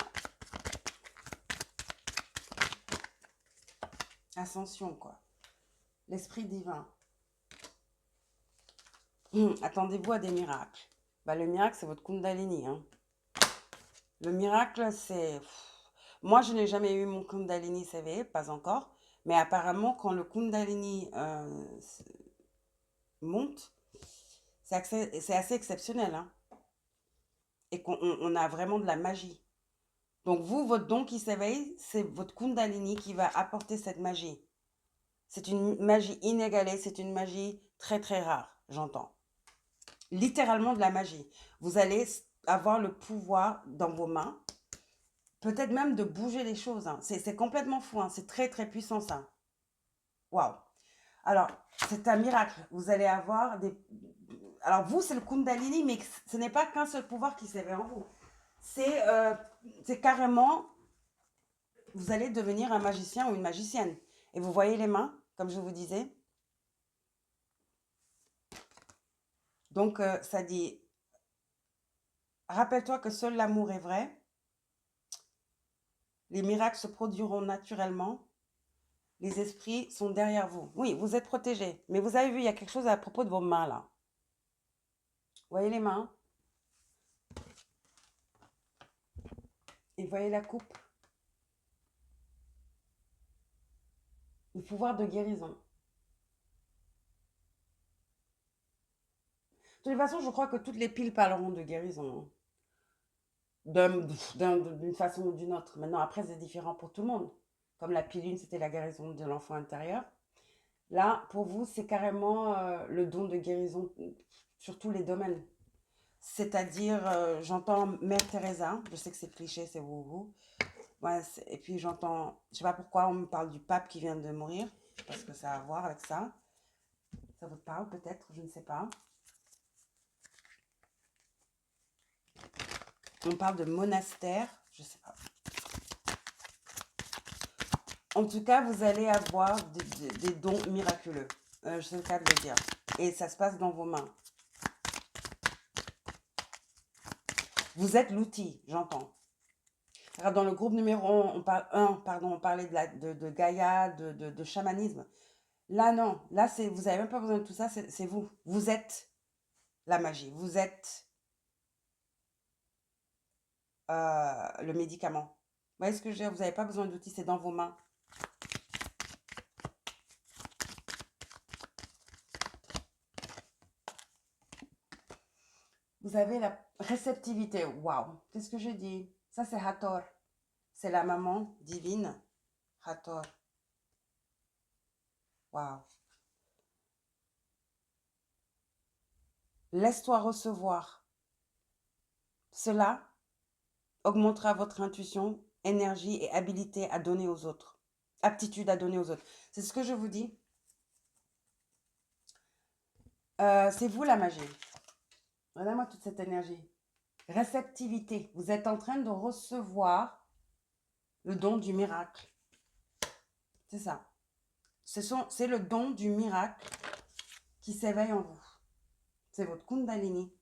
Ascension, quoi. L'esprit divin. Attendez-vous à des miracles. Bah, le miracle, c'est votre Kundalini. Hein. Le miracle, c'est... Moi, je n'ai jamais eu mon Kundalini s'éveiller, pas encore. Mais apparemment, quand le Kundalini monte, c'est assez exceptionnel. Hein. Et qu'on a vraiment de la magie. Donc vous, votre don qui s'éveille, c'est votre Kundalini qui va apporter cette magie. C'est une magie inégalée, c'est une magie très très rare, j'entends. Littéralement de la magie. Vous allez avoir le pouvoir dans vos mains, peut-être même de bouger les choses. Hein. C'est complètement fou, hein. C'est très très puissant ça. Waouh. Alors, c'est un miracle. Vous allez avoir des... Alors vous, c'est le Kundalini, mais ce n'est pas qu'un seul pouvoir qui s'éveille en vous. C'est carrément, vous allez devenir un magicien ou une magicienne. Et vous voyez les mains, comme je vous disais. Donc, ça dit, rappelle-toi que seul l'amour est vrai. Les miracles se produiront naturellement. Les esprits sont derrière vous. Oui, vous êtes protégés. Mais vous avez vu, il y a quelque chose à propos de vos mains, là. Vous voyez les mains? Et vous voyez la coupe? Le pouvoir de guérison. De toute façon, je crois que toutes les piles parleront de guérison. D'une façon ou d'une autre. Maintenant, après, c'est différent pour tout le monde. Comme la pile 1, c'était la guérison de l'enfant intérieur. Là, pour vous, c'est carrément le don de guérison sur tous les domaines. C'est-à-dire, j'entends Mère Teresa, je sais que c'est cliché, c'est vous. Ouais, et puis j'entends, je sais pas pourquoi on me parle du pape qui vient de mourir, parce que ça a à voir avec ça. Ça vous parle peut-être, je ne sais pas. On parle de monastère, je sais pas. En tout cas, vous allez avoir des dons miraculeux. Je sais le cas de le dire. Et ça se passe dans vos mains. Vous êtes l'outil, j'entends. Alors, dans le groupe numéro 1, on parlait de Gaïa, de chamanisme. Là, non. Là, vous n'avez même pas besoin de tout ça, c'est vous. Vous êtes la magie. Vous êtes le médicament. Vous voyez ce que je veux dire? Vous n'avez pas besoin d'outils, c'est dans vos mains. Vous avez la réceptivité. Waouh! Qu'est-ce que j'ai dit? Ça, c'est Hathor. C'est la maman divine. Hathor. Waouh. Laisse-toi recevoir. Cela augmentera votre intuition, énergie et habilité à donner aux autres. Aptitude à donner aux autres. C'est ce que je vous dis. C'est vous la magie. Regardez-moi toute cette énergie. Réceptivité. Vous êtes en train de recevoir le don du miracle. C'est ça. C'est le don du miracle qui s'éveille en vous. C'est votre Kundalini.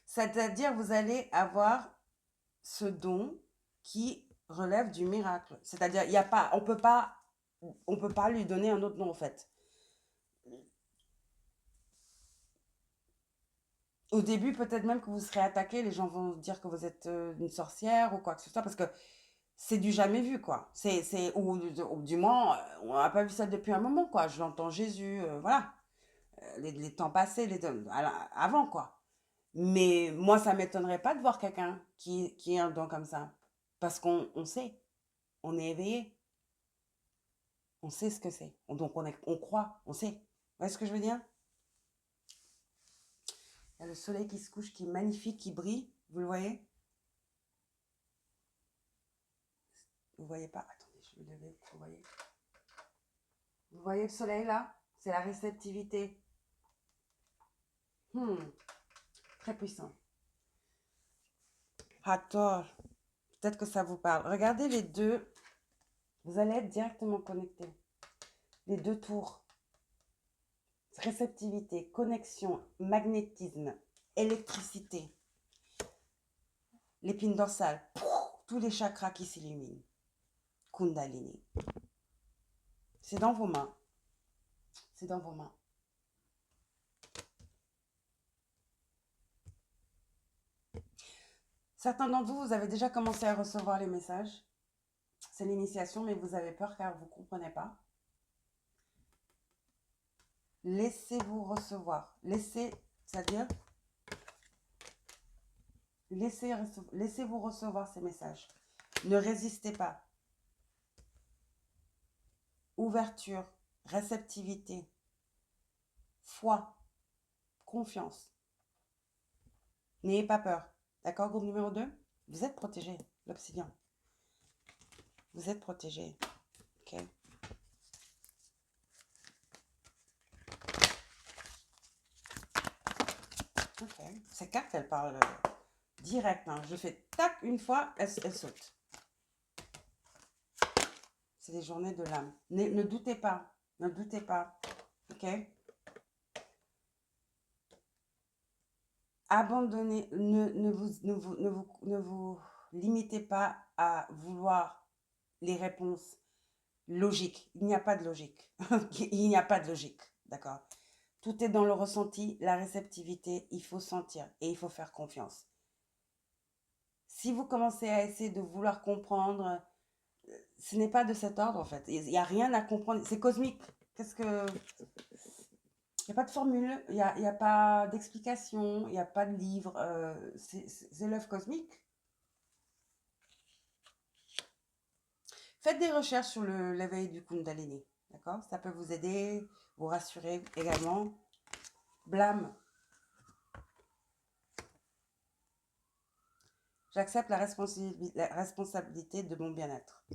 C'est-à-dire, vous allez avoir ce don qui relève du miracle. C'est-à-dire, il y a pas, on peut pas lui donner un autre nom en fait. Au début, peut-être même que vous serez attaqué, les gens vont dire que vous êtes une sorcière ou quoi que ce soit, parce que c'est du jamais vu, quoi. Ou du moins, on n'a pas vu ça depuis un moment, quoi. Je l'entends Jésus, voilà. Les temps passés, avant, quoi. Mais moi, ça m'étonnerait pas de voir quelqu'un qui a un don comme ça. Parce qu'on sait, on est éveillé, on sait ce que c'est. Donc on croit, on sait. Vous voyez ce que je veux dire? Il y a le soleil qui se couche, qui est magnifique, qui brille. Vous le voyez? Vous voyez pas? Attendez, je vais lever. Vous voyez? Vous voyez le soleil là? C'est la réceptivité. Très puissant. Hathor. Peut-être que ça vous parle. Regardez les deux. Vous allez être directement connectés. Les deux tours. Réceptivité, connexion, magnétisme, électricité. L'épine dorsale. Tous les chakras qui s'illuminent. Kundalini. C'est dans vos mains. C'est dans vos mains. Certains d'entre vous, vous avez déjà commencé à recevoir les messages. C'est l'initiation, mais vous avez peur car vous ne comprenez pas. Laissez-vous recevoir. C'est-à-dire, laissez-vous recevoir ces messages. Ne résistez pas. Ouverture, réceptivité, foi, confiance. N'ayez pas peur. D'accord, groupe numéro 2? Vous êtes protégé, l'obsidian. Vous êtes protégé. Ok. Ok. Ces cartes, elles parlent direct. Hein. Je fais tac une fois, elles sautent. C'est des journées de l'âme. Ne doutez pas. Ne doutez pas. Ok. Abandonnez. Ne vous limitez pas à vouloir les réponses logiques. Il n'y a pas de logique. Il n'y a pas de logique. D'accord. Tout est dans le ressenti, la réceptivité. Il faut sentir et il faut faire confiance. Si vous commencez à essayer de vouloir comprendre, ce n'est pas de cet ordre en fait. Il n'y a rien à comprendre. C'est cosmique. Qu'est-ce que... Il n'y a pas de formule, il n'y a pas d'explication, il n'y a pas de livre. C'est l'œuvre cosmique. Faites des recherches sur l'éveil du Kundalini. D'accord? Ça peut vous aider, vous rassurer également. Blâme. J'accepte la responsabilité de mon bien-être.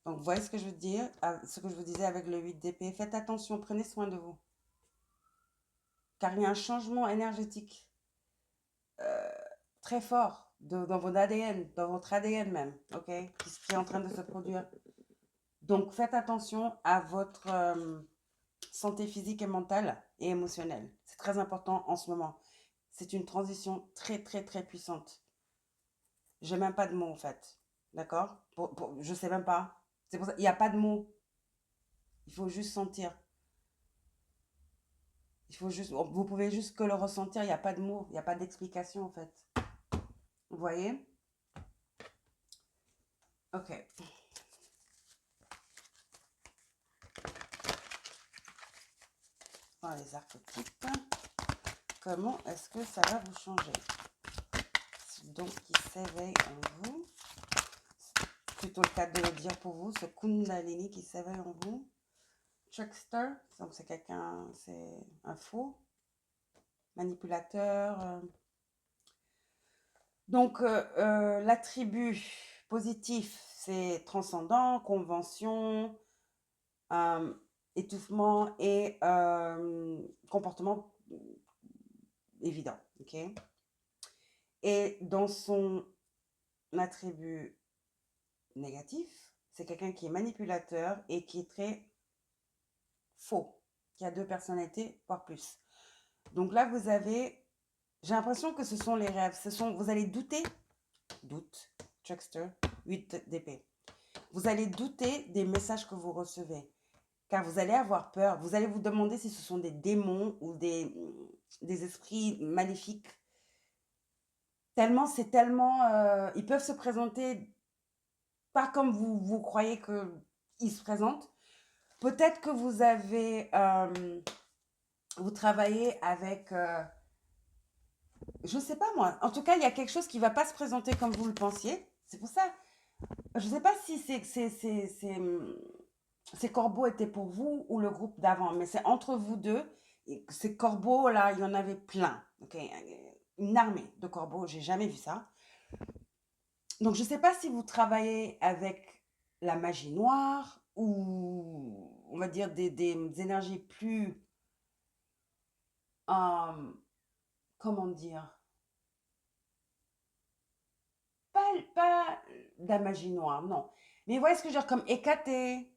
Donc, vous voyez ce que je veux dire, ce que je vous disais avec le 8 d'épée. Faites attention, prenez soin de vous. Car il y a un changement énergétique très fort dans votre ADN, dans votre ADN même, ok, qui est en train de se produire. Donc, faites attention à votre santé physique et mentale et émotionnelle. C'est très important en ce moment. C'est une transition très, très, très puissante. J'ai même pas de mots, en fait. D'accord? Je sais même pas. C'est pour ça, il n'y a pas de mots. Il faut juste sentir. Vous pouvez juste que le ressentir, il n'y a pas de mots, il n'y a pas d'explication, en fait. Vous voyez? Ok. Voilà les archétypes. comment est-ce que ça va vous changer? Donc, qui s'éveille en vous. C'est plutôt le cas de le dire pour vous, ce Kundalini qui s'éveille en vous. Trickster, donc c'est quelqu'un, c'est un faux, manipulateur. Donc, l'attribut positif, c'est transcendant, convention, euh, étouffement et comportement évident. Ok. Et dans son attribut négatif, c'est quelqu'un qui est manipulateur et qui est très faux, qui a deux personnalités, voire plus. Donc là, vous avez, j'ai l'impression que ce sont les rêves. Vous allez douter, doute, trickster, 8 d'épée. Vous allez douter des messages que vous recevez, car vous allez avoir peur. Vous allez vous demander si ce sont des démons ou des esprits maléfiques. C'est tellement, ils peuvent se présenter pas comme vous croyez qu'ils se présentent. Peut-être que vous travaillez avec, je sais pas moi. En tout cas, il y a quelque chose qui va pas se présenter comme vous le pensiez. C'est pour ça. Je sais pas si ces corbeaux étaient pour vous ou le groupe d'avant, mais c'est entre vous deux. Et ces corbeaux là, il y en avait plein. Ok, une armée de corbeaux. J'ai jamais vu ça. Donc je sais pas si vous travaillez avec la magie noire ou on va dire des énergies plus, euh, comment dire, pas de la magie noire, non. Mais vous voyez ce que je veux dire, comme Hécaté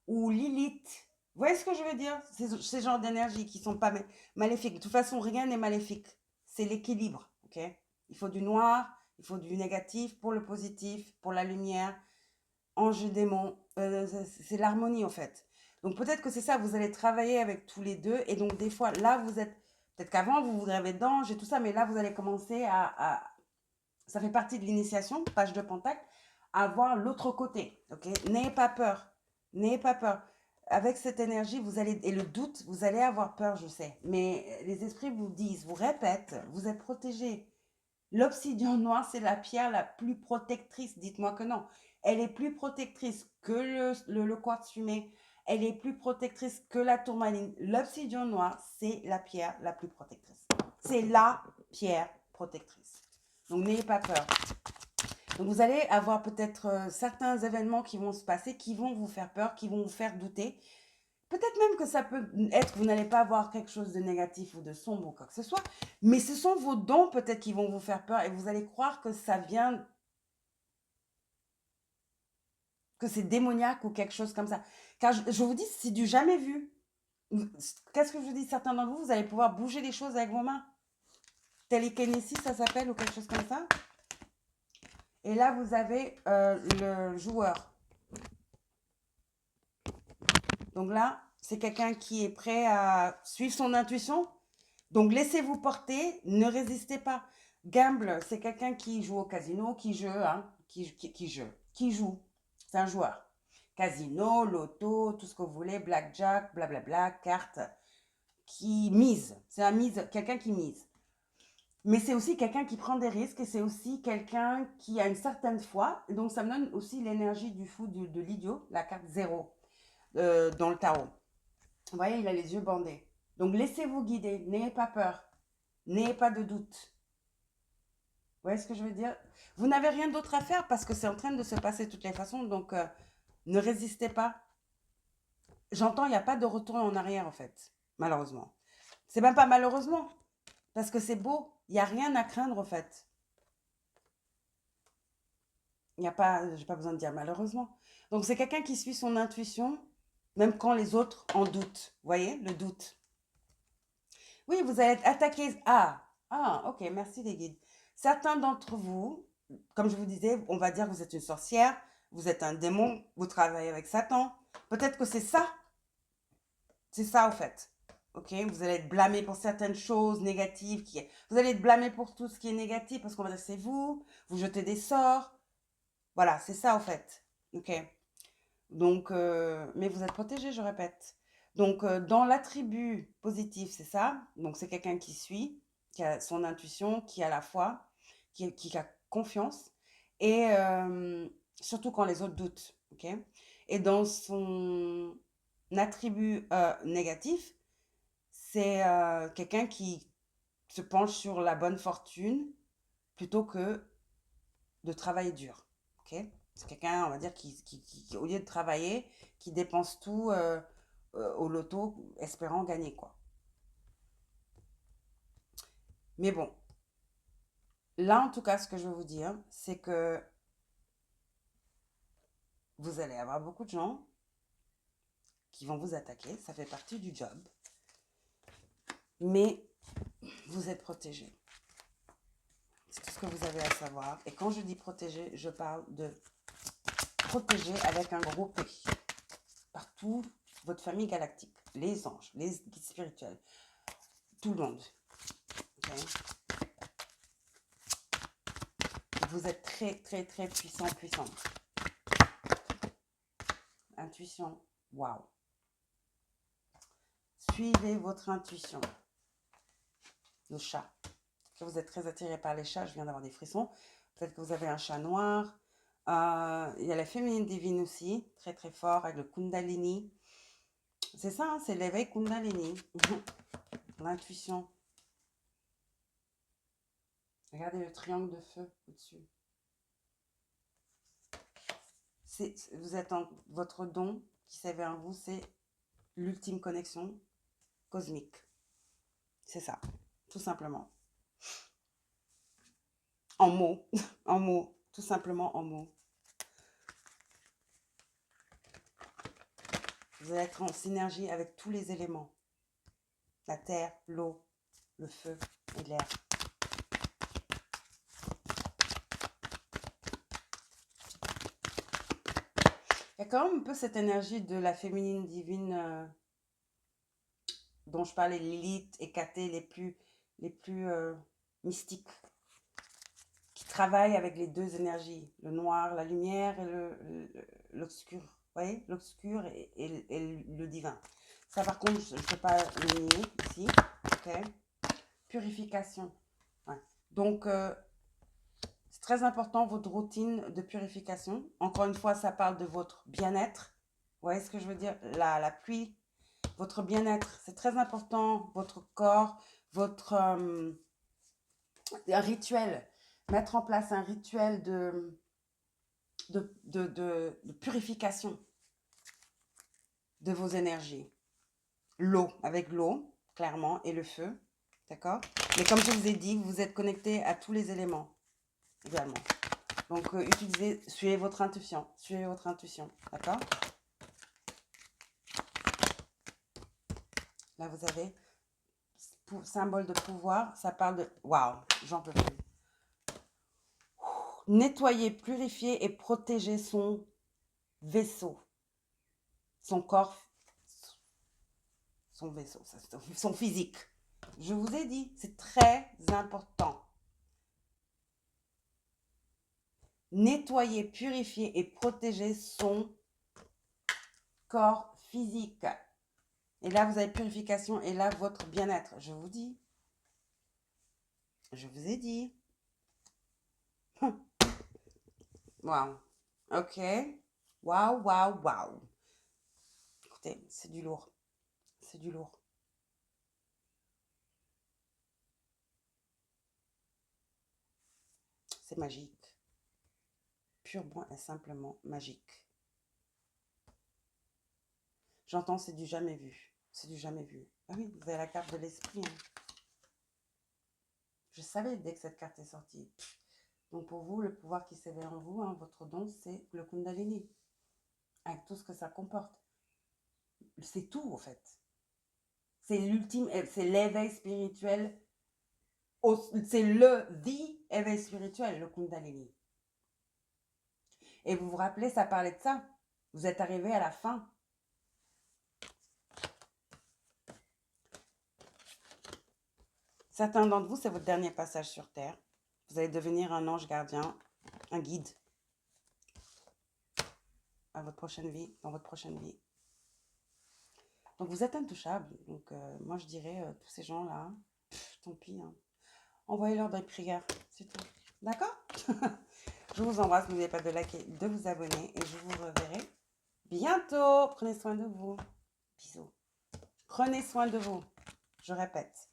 ou Lilith. Vous voyez ce que je veux dire? Ces genres d'énergie qui sont pas maléfiques. De toute façon, rien n'est maléfique. C'est l'équilibre, ok? Il faut du noir, il faut du négatif pour le positif, pour la lumière. Ange démon, c'est l'harmonie en fait. Donc peut-être que c'est ça, vous allez travailler avec tous les deux et donc des fois là vous êtes, peut-être qu'avant vous rêvez d'ange et tout ça, mais là vous allez commencer ça fait partie de l'initiation, page de Pentacle, à voir l'autre côté, ok? N'ayez pas peur, n'ayez pas peur. Avec cette énergie, et le doute, vous allez avoir peur, je sais, mais les esprits vous disent, vous répètent, vous êtes protégés. L'obsidian noir, c'est la pierre la plus protectrice. Dites-moi que non. Elle est plus protectrice que le quartz fumé. Elle est plus protectrice que la tourmaline. L'obsidian noir, c'est la pierre la plus protectrice. C'est la pierre protectrice. Donc, n'ayez pas peur. Donc, vous allez avoir peut-être certains événements qui vont se passer, qui vont vous faire peur, qui vont vous faire douter. Peut-être même que ça peut être, vous n'allez pas avoir quelque chose de négatif ou de sombre ou quoi que ce soit, mais ce sont vos dons peut-être qui vont vous faire peur et vous allez croire que ça vient, que c'est démoniaque ou quelque chose comme ça. Car je vous dis, c'est du jamais vu. Qu'est-ce que je vous dis? Certains d'entre vous, vous allez pouvoir bouger les choses avec vos mains. Télékinésie, ça s'appelle, ou quelque chose comme ça. Et là, vous avez le joueur. Donc là, c'est quelqu'un qui est prêt à suivre son intuition. Donc laissez-vous porter, ne résistez pas. Gamble, c'est quelqu'un qui joue au casino, qui joue, hein, qui joue. C'est un joueur. Casino, loto, tout ce que vous voulez, blackjack, blablabla, cartes, qui mise. C'est quelqu'un qui mise. Mais c'est aussi quelqu'un qui prend des risques et c'est aussi quelqu'un qui a une certaine foi. Donc ça me donne aussi l'énergie du fou, de l'idiot, la carte 0 dans le tarot. Vous voyez, il a les yeux bandés. Donc laissez-vous guider, n'ayez pas peur, n'ayez pas de doute. Vous voyez ce que je veux dire? Vous n'avez rien d'autre à faire parce que c'est en train de se passer de toutes les façons, donc ne résistez pas. J'entends, il n'y a pas de retour en arrière en fait, malheureusement. C'est même pas malheureusement, parce que c'est beau, il n'y a rien à craindre en fait. Il n'y a pas, j'ai pas besoin de dire malheureusement. Donc c'est quelqu'un qui suit son intuition, même quand les autres en doutent. Vous voyez, le doute. Oui, vous allez être attaqué. Ok, merci les guides. Certains d'entre vous, comme je vous disais, on va dire que vous êtes une sorcière, vous êtes un démon, vous travaillez avec Satan. Peut-être que c'est ça. C'est ça, au fait. Ok, vous allez être blâmé pour certaines choses négatives. Vous allez être blâmé pour tout ce qui est négatif parce qu'on va dire c'est vous, vous jetez des sorts. Voilà, c'est ça, au fait. Ok. Donc, mais vous êtes protégé, je répète. Donc, dans l'attribut positif, c'est ça. Donc, c'est quelqu'un qui suit. qui a son intuition, qui a la foi, qui a confiance, et surtout quand les autres doutent, ok? Et dans son attribut négatif, c'est quelqu'un qui se penche sur la bonne fortune plutôt que de travailler dur, ok? C'est quelqu'un, on va dire, au lieu de travailler, qui dépense tout au loto, espérant gagner, quoi. Mais bon, là, en tout cas, ce que je veux vous dire, c'est que vous allez avoir beaucoup de gens qui vont vous attaquer. Ça fait partie du job. Mais vous êtes protégé. C'est tout ce que vous avez à savoir. Et quand je dis protégé, je parle de protéger avec un gros P. Par toute votre famille galactique. Les anges, les guides spirituels. Tout le monde. Okay? Vous êtes très, très, très puissant, puissante. Intuition, waouh. Suivez votre intuition. Le chat. Que vous êtes très attiré par les chats, je viens d'avoir des frissons. Peut-être que vous avez un chat noir. Il y a la féminine divine aussi, très très fort, avec le Kundalini. C'est ça, hein, c'est l'éveil Kundalini. L'intuition. Regardez le triangle de feu au-dessus. Vous êtes votre don qui s'éveille en vous, c'est l'ultime connexion cosmique. C'est ça, tout simplement. En mots, en mots, tout simplement en mots. Vous allez être en synergie avec tous les éléments. La terre, l'eau, le feu et l'air. Il y a quand même un peu cette énergie de la féminine divine dont je parlais, Lilith, Hécaté, les plus mystiques, qui travaillent avec les deux énergies, le noir, la lumière et l'obscur. Vous voyez, l'obscur et le divin. Ça, par contre, je ne peux pas le nier ici. Ok. Purification. Ouais. Donc, c'est très important, votre routine de purification. Encore une fois, ça parle de votre bien-être. Vous voyez ce que je veux dire? La pluie, votre bien-être, c'est très important. Votre corps, votre un rituel. Mettre en place un rituel de purification de vos énergies. L'eau, avec l'eau, clairement, et le feu. D'accord? Mais comme je vous ai dit, vous êtes connecté à tous les éléments également. Donc, suivez votre intuition. Suivez votre intuition. D'accord? Là, vous avez symbole de pouvoir. Ça parle de... Waouh, j'en peux plus. Nettoyer, purifier et protéger son vaisseau. Son corps. Son vaisseau. Son physique. Je vous ai dit, c'est très important. Nettoyer, purifier et protéger son corps physique. Et là, vous avez purification et là, votre bien-être. Je vous dis. Je vous ai dit. Waouh. Ok. Waouh, waouh, waouh. Écoutez, c'est du lourd. C'est du lourd. C'est magique. Purement et simplement magique. J'entends, c'est du jamais vu. C'est du jamais vu. Ah oui, vous avez la carte de l'esprit. Hein. Je savais dès que cette carte est sortie. Donc pour vous, le pouvoir qui s'éveille en vous, hein, votre don, c'est le Kundalini. Avec tout ce que ça comporte. C'est tout, en fait. C'est l'ultime, c'est l'éveil spirituel. C'est éveil spirituel, le Kundalini. Et vous vous rappelez, ça parlait de ça. Vous êtes arrivé à la fin. Certains d'entre vous, c'est votre dernier passage sur Terre. Vous allez devenir un ange gardien, un guide à votre prochaine vie, dans votre prochaine vie. Donc vous êtes intouchable. Donc moi je dirais, tous ces gens-là, tant pis. Hein. envoyez-leur des prières. C'est tout. D'accord? Je vous embrasse. N'oubliez pas de liker, de vous abonner. Et je vous reverrai bientôt. Prenez soin de vous. Bisous. Prenez soin de vous. Je répète.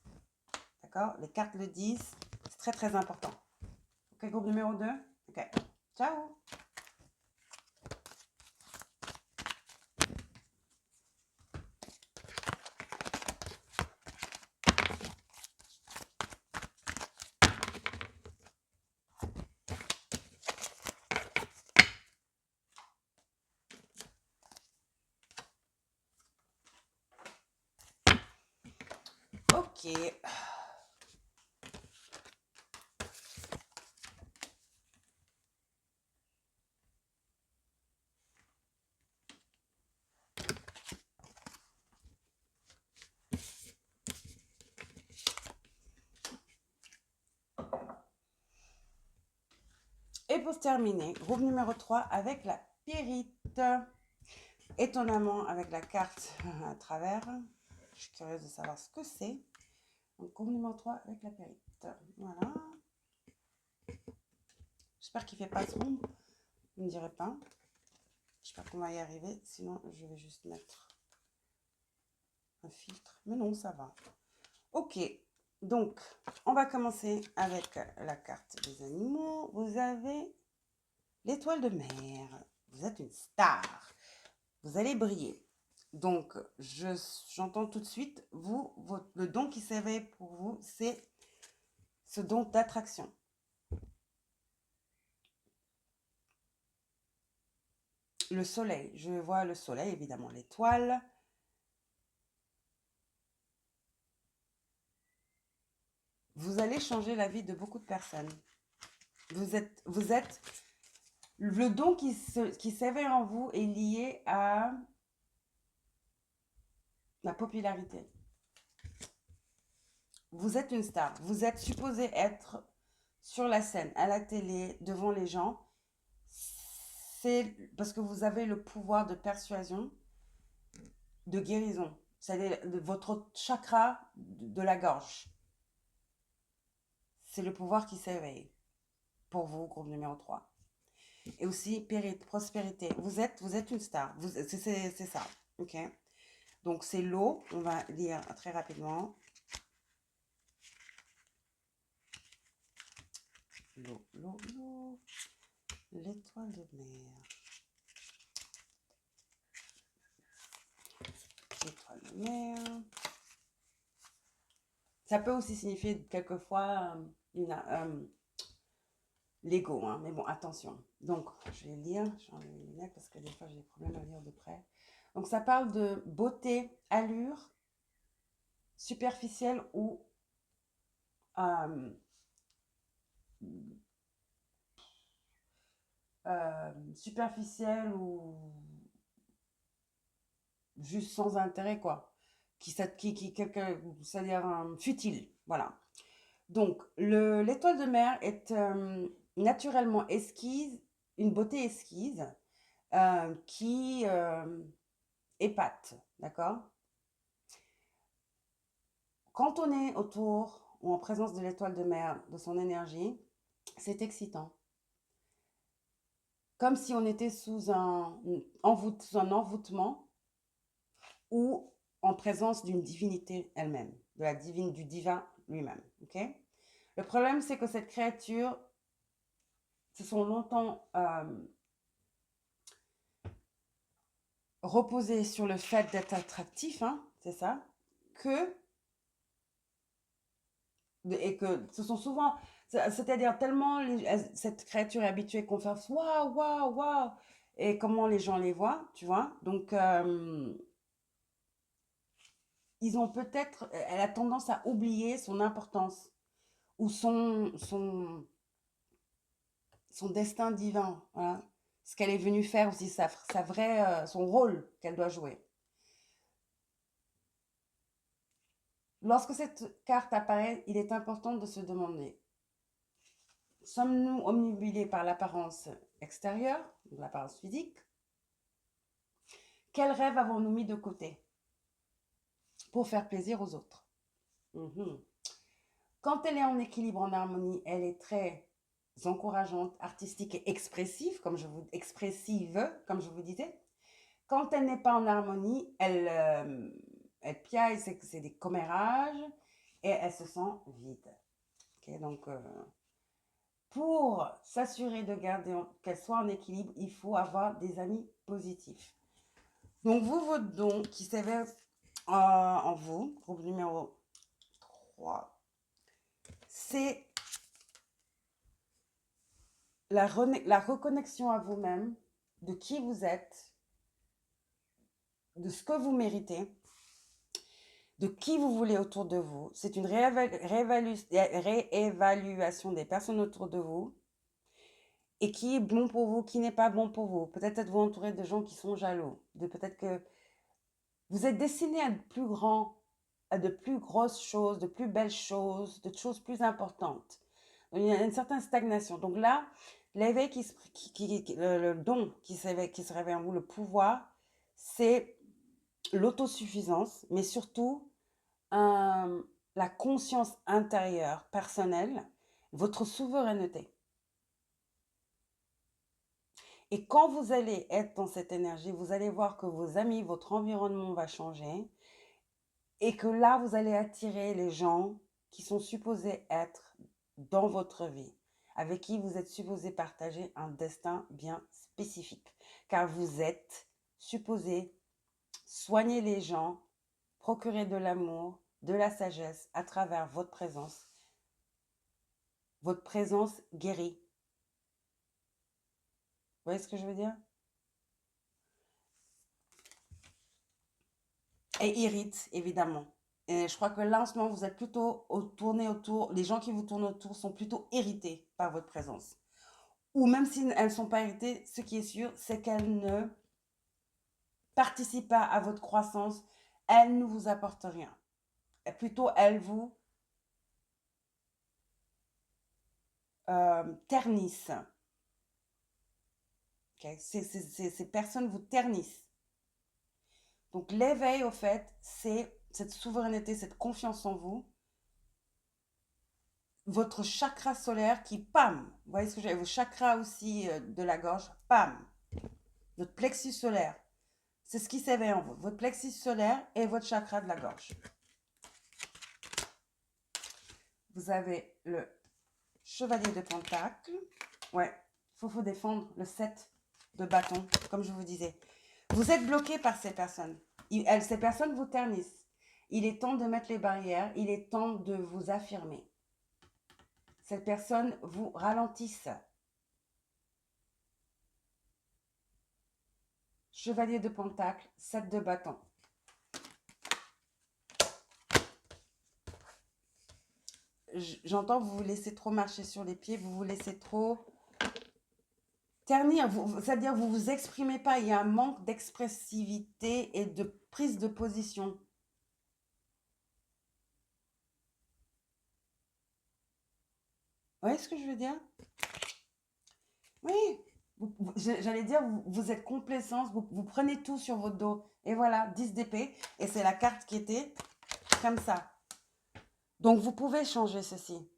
D'accord? Les cartes le disent. C'est très, très important. Ok, groupe numéro 2? Ok. Ciao! Ok. Et pour terminer, groupe numéro 3 avec la pyrite. Étonnamment, avec la carte à travers. Je suis curieuse de savoir ce que c'est. Donc, groupe numéro 3 avec la pyrite. Voilà. J'espère qu'il ne fait pas sombre. Vous ne me direz pas. J'espère qu'on va y arriver. Sinon, je vais juste mettre un filtre. Mais non, ça va. Ok. Donc, on va commencer avec la carte des animaux. Vous avez l'étoile de mer. Vous êtes une star. Vous allez briller. Donc, j'entends tout de suite, le don qui s'éveille pour vous, c'est ce don d'attraction. Le soleil, je vois le soleil, évidemment, l'étoile. Vous allez changer la vie de beaucoup de personnes. Vous êtes le don qui s'éveille en vous est lié à la popularité. Vous êtes une star. Vous êtes supposé être sur la scène, à la télé, devant les gens. C'est parce que vous avez le pouvoir de persuasion, de guérison. C'est votre chakra de la gorge. C'est le pouvoir qui s'éveille pour vous, groupe numéro 3. Et aussi prospérité. Vous êtes une star. C'est ça. Ok. Donc c'est l'eau. On va lire très rapidement. L'eau. L'étoile de mer. L'étoile de mer. Ça peut aussi signifier quelquefois l'ego, hein, mais bon, attention. Donc, je vais lire, j'en ai les lunettes parce que des fois j'ai des problèmes à lire de près. Donc, ça parle de beauté, allure, superficielle ou euh, superficielle ou juste sans intérêt, quoi. C'est-à-dire futile, voilà. Donc, l'étoile de mer est naturellement esquisse, une beauté esquisse qui épate, d'accord? Quand on est autour ou en présence de l'étoile de mer, de son énergie, c'est excitant. Comme si on était sous un envoûtement ou en présence d'une divinité elle-même, du divin lui-même. Ok? Le problème, c'est que cette créature se sont longtemps reposées sur le fait d'être attractif, hein, c'est ça, et que ce sont souvent, c'est-à-dire tellement cette créature est habituée qu'on fasse waouh, waouh, waouh, et comment les gens les voient, tu vois. Donc, elle a tendance à oublier son importance ou son destin divin, voilà. Ce qu'elle est venue faire aussi, son rôle qu'elle doit jouer. Lorsque cette carte apparaît, il est important de se demander, sommes-nous omnibulés par l'apparence extérieure, l'apparence physique? Quels rêves avons-nous mis de côté pour faire plaisir aux autres? Quand elle est en équilibre, en harmonie, elle est très encourageante, artistique et expressive, comme je vous disais. Quand elle n'est pas en harmonie, elle piaille, c'est des commérages et elle se sent vide. Okay, donc, pour s'assurer de garder qu'elle soit en équilibre, il faut avoir des amis positifs. Donc, vous, votre don qui s'éveille en vous, groupe numéro 3, c'est la reconnexion à vous-même, de qui vous êtes, de ce que vous méritez, de qui vous voulez autour de vous. C'est une réévaluation des personnes autour de vous et qui est bon pour vous, qui n'est pas bon pour vous. Peut-être êtes-vous entouré de gens qui sont jaloux, peut-être que vous êtes destiné à de plus grands, à de plus grosses choses, de plus belles choses, de choses plus importantes. Il y a une certaine stagnation. Donc là, l'éveil le don qui se réveille en vous, le pouvoir, c'est l'autosuffisance, mais surtout la conscience intérieure, personnelle, votre souveraineté. Et quand vous allez être dans cette énergie, vous allez voir que vos amis, votre environnement va changer et que là, vous allez attirer les gens qui sont supposés être dans votre vie, avec qui vous êtes supposé partager un destin bien spécifique. Car vous êtes supposé soigner les gens, procurer de l'amour, de la sagesse à travers votre présence. Votre présence guérit. Vous voyez ce que je veux dire? Et irrite, évidemment. Et je crois que là, en ce moment, vous êtes plutôt tourné autour, les gens qui vous tournent autour sont plutôt irrités par votre présence. Ou même si elles ne sont pas irritées, ce qui est sûr, c'est qu'elles ne participent pas à votre croissance, elles ne vous apportent rien. Et plutôt, elles vous ternissent. Okay? Ces personnes vous ternissent. Donc l'éveil, au fait, c'est cette souveraineté, cette confiance en vous. Votre chakra solaire qui, pam, vous voyez ce que j'ai, vos chakras aussi de la gorge, pam, votre plexus solaire, c'est ce qui s'éveille en vous, votre plexus solaire et votre chakra de la gorge. Vous avez le chevalier de pentacle, ouais, faut défendre le 7 de bâton, comme je vous disais. Vous êtes bloqué par ces personnes, ces personnes vous ternissent. Il est temps de mettre les barrières, il est temps de vous affirmer. Cette personne vous ralentisse. Chevalier de pentacle, 7 de bâton. J'entends vous vous laissez trop marcher sur les pieds, vous vous laissez trop ternir, c'est-à-dire vous vous exprimez pas, il y a un manque d'expressivité et de prise de position. Vous voyez ce que je veux dire? Oui, j'allais dire, vous êtes complaisance, vous prenez tout sur votre dos. Et voilà, 10 d'épée, et c'est la carte qui était comme ça. Donc, vous pouvez changer ceci.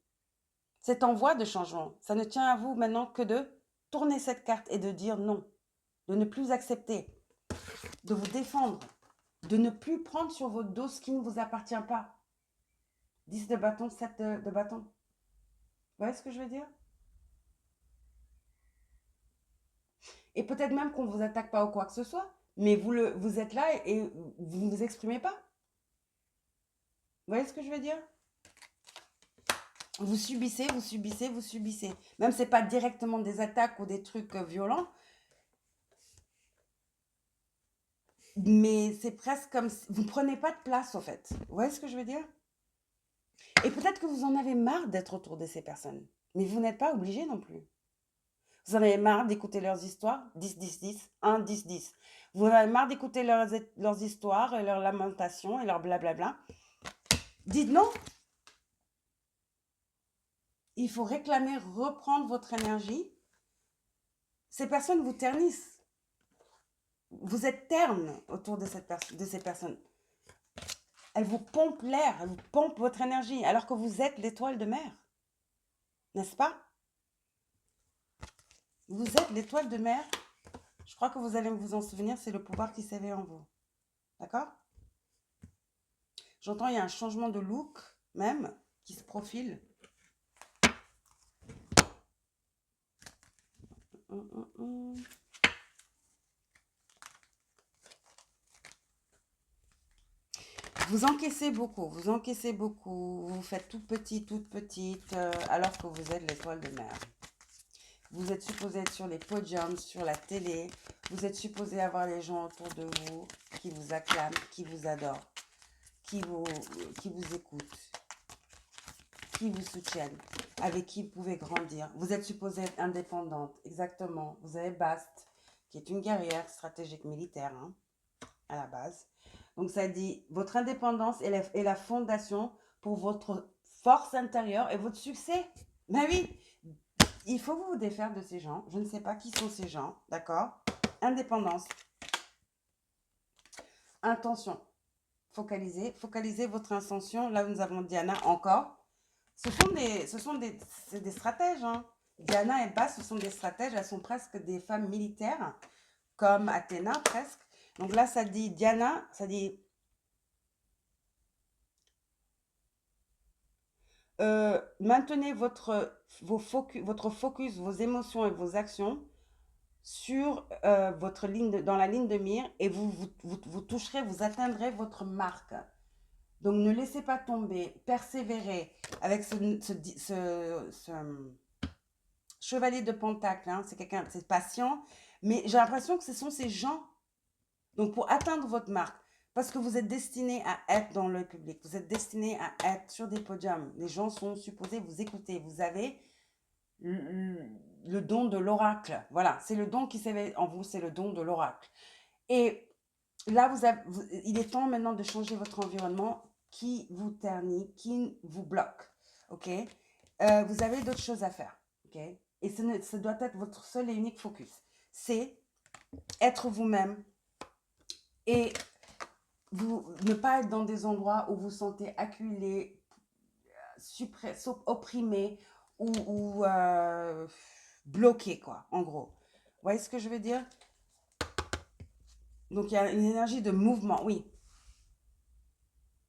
C'est en voie de changement. Ça ne tient à vous maintenant que de tourner cette carte et de dire non, de ne plus accepter, de vous défendre, de ne plus prendre sur votre dos ce qui ne vous appartient pas. 10 de bâton, 7 de bâton. Vous voyez ce que je veux dire? Et peut-être même qu'on ne vous attaque pas ou quoi que ce soit, mais vous êtes là et vous ne vous exprimez pas. Vous voyez ce que je veux dire? Vous subissez, vous subissez, vous subissez. Même si ce n'est pas directement des attaques ou des trucs violents, mais c'est presque comme si vous ne prenez pas de place, au fait. Vous voyez ce que je veux dire? Et peut-être que vous en avez marre d'être autour de ces personnes, mais vous n'êtes pas obligé non plus. Vous en avez marre d'écouter leurs histoires, 10, 10, 10, 1, 10, 10. Vous en avez marre d'écouter leurs histoires et leurs lamentations et leurs blablabla. Dites non. Il faut réclamer, reprendre votre énergie. Ces personnes vous ternissent. Vous êtes terne autour de ces personnes. Elle vous pompe l'air, elle vous pompe votre énergie, alors que vous êtes l'étoile de mer, n'est-ce pas? Vous êtes l'étoile de mer. Je crois que vous allez vous en souvenir, c'est le pouvoir qui s'éveille en vous. D'accord? J'entends, il y a un changement de look, même, qui se profile. Hum, hum, hum. Vous encaissez beaucoup, vous vous faites toute petite, alors que vous êtes l'étoile de mer. Vous êtes supposé être sur les podiums, sur la télé. Vous êtes supposé avoir les gens autour de vous qui vous acclament, qui vous adorent, qui vous, qui vous écoutent, qui vous soutiennent, avec qui vous pouvez grandir. Vous êtes supposé être indépendante, exactement. Vous avez Bast, qui est une guerrière stratégique militaire, hein, à la base. Donc ça dit, votre indépendance est la fondation pour votre force intérieure et votre succès. Ben oui, il faut vous défaire de ces gens. Je ne sais pas qui sont ces gens, d'accord? Indépendance. Intention. Focalisez votre intention. Là, nous avons Diana encore. C'est des stratèges, hein. Diana et Bas, ce sont des stratèges. Elles sont presque des femmes militaires, comme Athéna, presque. Donc là, ça dit Diana, ça dit maintenez votre focus, vos émotions et vos actions sur dans la ligne de mire et vous toucherez, vous atteindrez votre marque. Donc ne laissez pas tomber, persévérez avec ce chevalier de Pentacle. Hein, c'est quelqu'un, c'est patient, mais j'ai l'impression que ce sont ces gens. Donc pour atteindre votre marque, parce que vous êtes destiné à être dans le public, vous êtes destiné à être sur des podiums. Les gens sont supposés vous écouter. Vous avez le don de l'oracle. Voilà, c'est le don qui s'éveille en vous, c'est le don de l'oracle. Et là, il est temps maintenant de changer votre environnement qui vous ternit, qui vous bloque. Ok? Vous avez d'autres choses à faire. Ok? Et ce doit être votre seul et unique focus. C'est être vous-même et ne pas être dans des endroits où vous vous sentez acculé, opprimé ou bloqué, quoi, en gros. Vous voyez ce que je veux dire? Donc, il y a une énergie de mouvement, oui.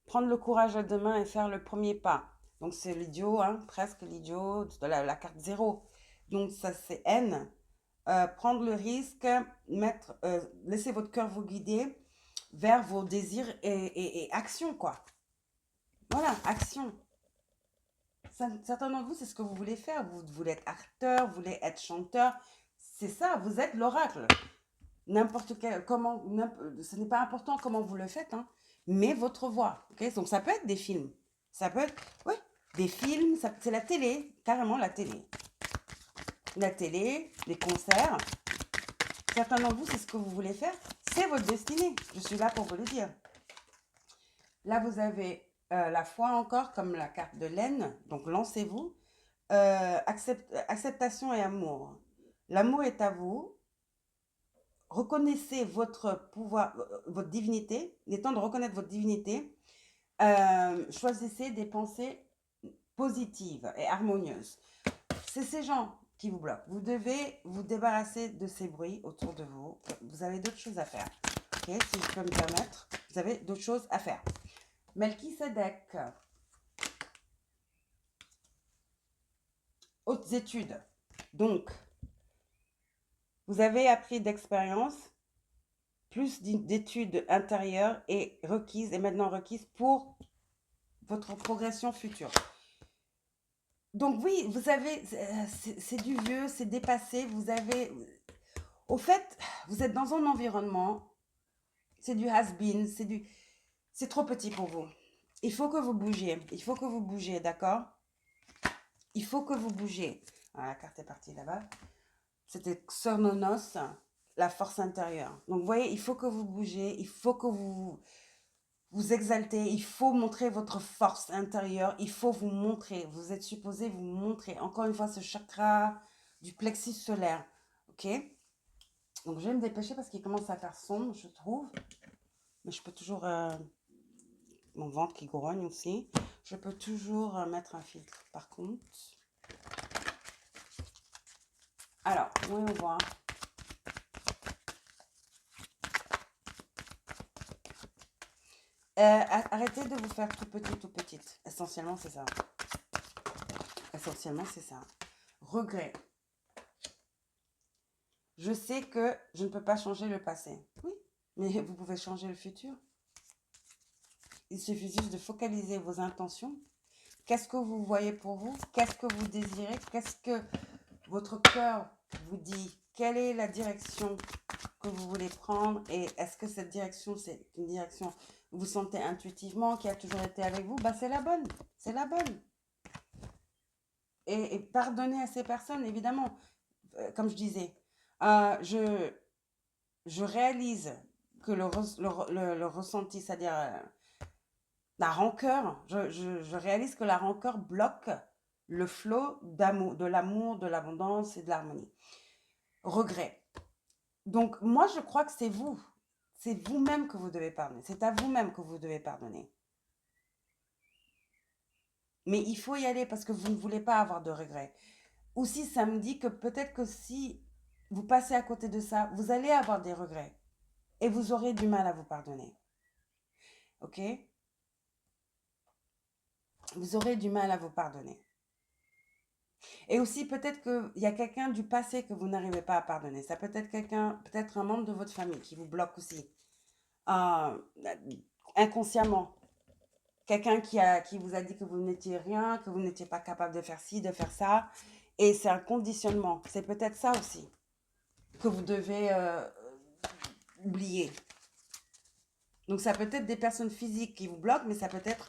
Prendre le courage à deux mains et faire le premier pas. Donc, c'est l'idiot, hein, presque l'idiot de la carte 0. Donc, ça, c'est N. Prendre le risque, laisser votre cœur vous guider vers vos désirs et action, quoi. Voilà, action. Certains d'entre vous, c'est ce que vous voulez faire. Vous voulez être acteur, vous voulez être chanteur. C'est ça, vous êtes l'oracle. N'importe quel, comment, ce n'est pas important comment vous le faites, hein, mais votre voix. Okay? Donc ça peut être des films. Ça peut être, oui, des films, c'est la télé, carrément la télé. La télé, les concerts. Certains d'entre vous, c'est ce que vous voulez faire. C'est votre destinée. Je suis là pour vous le dire. Là, vous avez la foi encore comme la carte de laine. Donc, lancez-vous. Acceptation et amour. L'amour est à vous. Reconnaissez votre pouvoir, votre divinité. Il est temps de reconnaître votre divinité. Choisissez des pensées positives et harmonieuses. C'est ces gens qui vous bloquent. Vous devez vous débarrasser de ces bruits autour de vous. Vous avez d'autres choses à faire. Okay, si je peux me permettre, vous avez d'autres choses à faire. Melchisedec. Hautes études. Donc, vous avez appris d'expérience, plus d'études intérieures et maintenant requises pour votre progression future. Donc oui, vous avez, c'est du vieux, c'est dépassé, au fait, vous êtes dans un environnement, c'est du has-been, c'est trop petit pour vous. Il faut que vous bougiez, d'accord? Il faut que vous bougiez. Ah, la carte est partie là-bas. C'était Xernonos, la force intérieure. Donc, vous voyez, il faut que vous bougiez, il faut que vous exaltez, il faut montrer votre force intérieure, il faut vous montrer. Vous êtes supposé vous montrer. Encore une fois, ce chakra du plexus solaire. Ok? Donc, je vais me dépêcher parce qu'il commence à faire sombre, je trouve. Mais je peux toujours... mon ventre qui grogne aussi. Je peux toujours mettre un filtre par contre. Alors, voyons voir. Arrêtez de vous faire tout petit, tout petite. Essentiellement, c'est ça. Essentiellement, c'est ça. Regret. Je sais que je ne peux pas changer le passé. Oui, mais vous pouvez changer le futur. Il suffit juste de focaliser vos intentions. Qu'est-ce que vous voyez pour vous? Qu'est-ce que vous désirez? Qu'est-ce que votre cœur vous dit? Quelle est la direction que vous voulez prendre? Et est-ce que cette direction, c'est une direction que vous sentez intuitivement, qui a toujours été avec vous? Bah, c'est la bonne. C'est la bonne. Et pardonner à ces personnes, évidemment. Comme je disais, je réalise que le ressenti, c'est-à-dire la rancœur, je réalise que la rancœur bloque le flot d'amour, de l'abondance et de l'harmonie. Regret. Donc, moi, je crois que c'est vous. C'est vous-même que vous devez pardonner. C'est à vous-même que vous devez pardonner. Mais il faut y aller parce que vous ne voulez pas avoir de regrets. Aussi, ça me dit que peut-être que si vous passez à côté de ça, vous allez avoir des regrets. Et vous aurez du mal à vous pardonner. Ok? Vous aurez du mal à vous pardonner. Et aussi, peut-être qu'il y a quelqu'un du passé que vous n'arrivez pas à pardonner. Ça peut être quelqu'un, peut-être un membre de votre famille qui vous bloque aussi. Inconsciemment. Quelqu'un qui vous a dit que vous n'étiez rien, que vous n'étiez pas capable de faire ci, de faire ça. Et c'est un conditionnement. C'est peut-être ça aussi que vous devez oublier. Donc, ça peut être des personnes physiques qui vous bloquent, mais ça peut être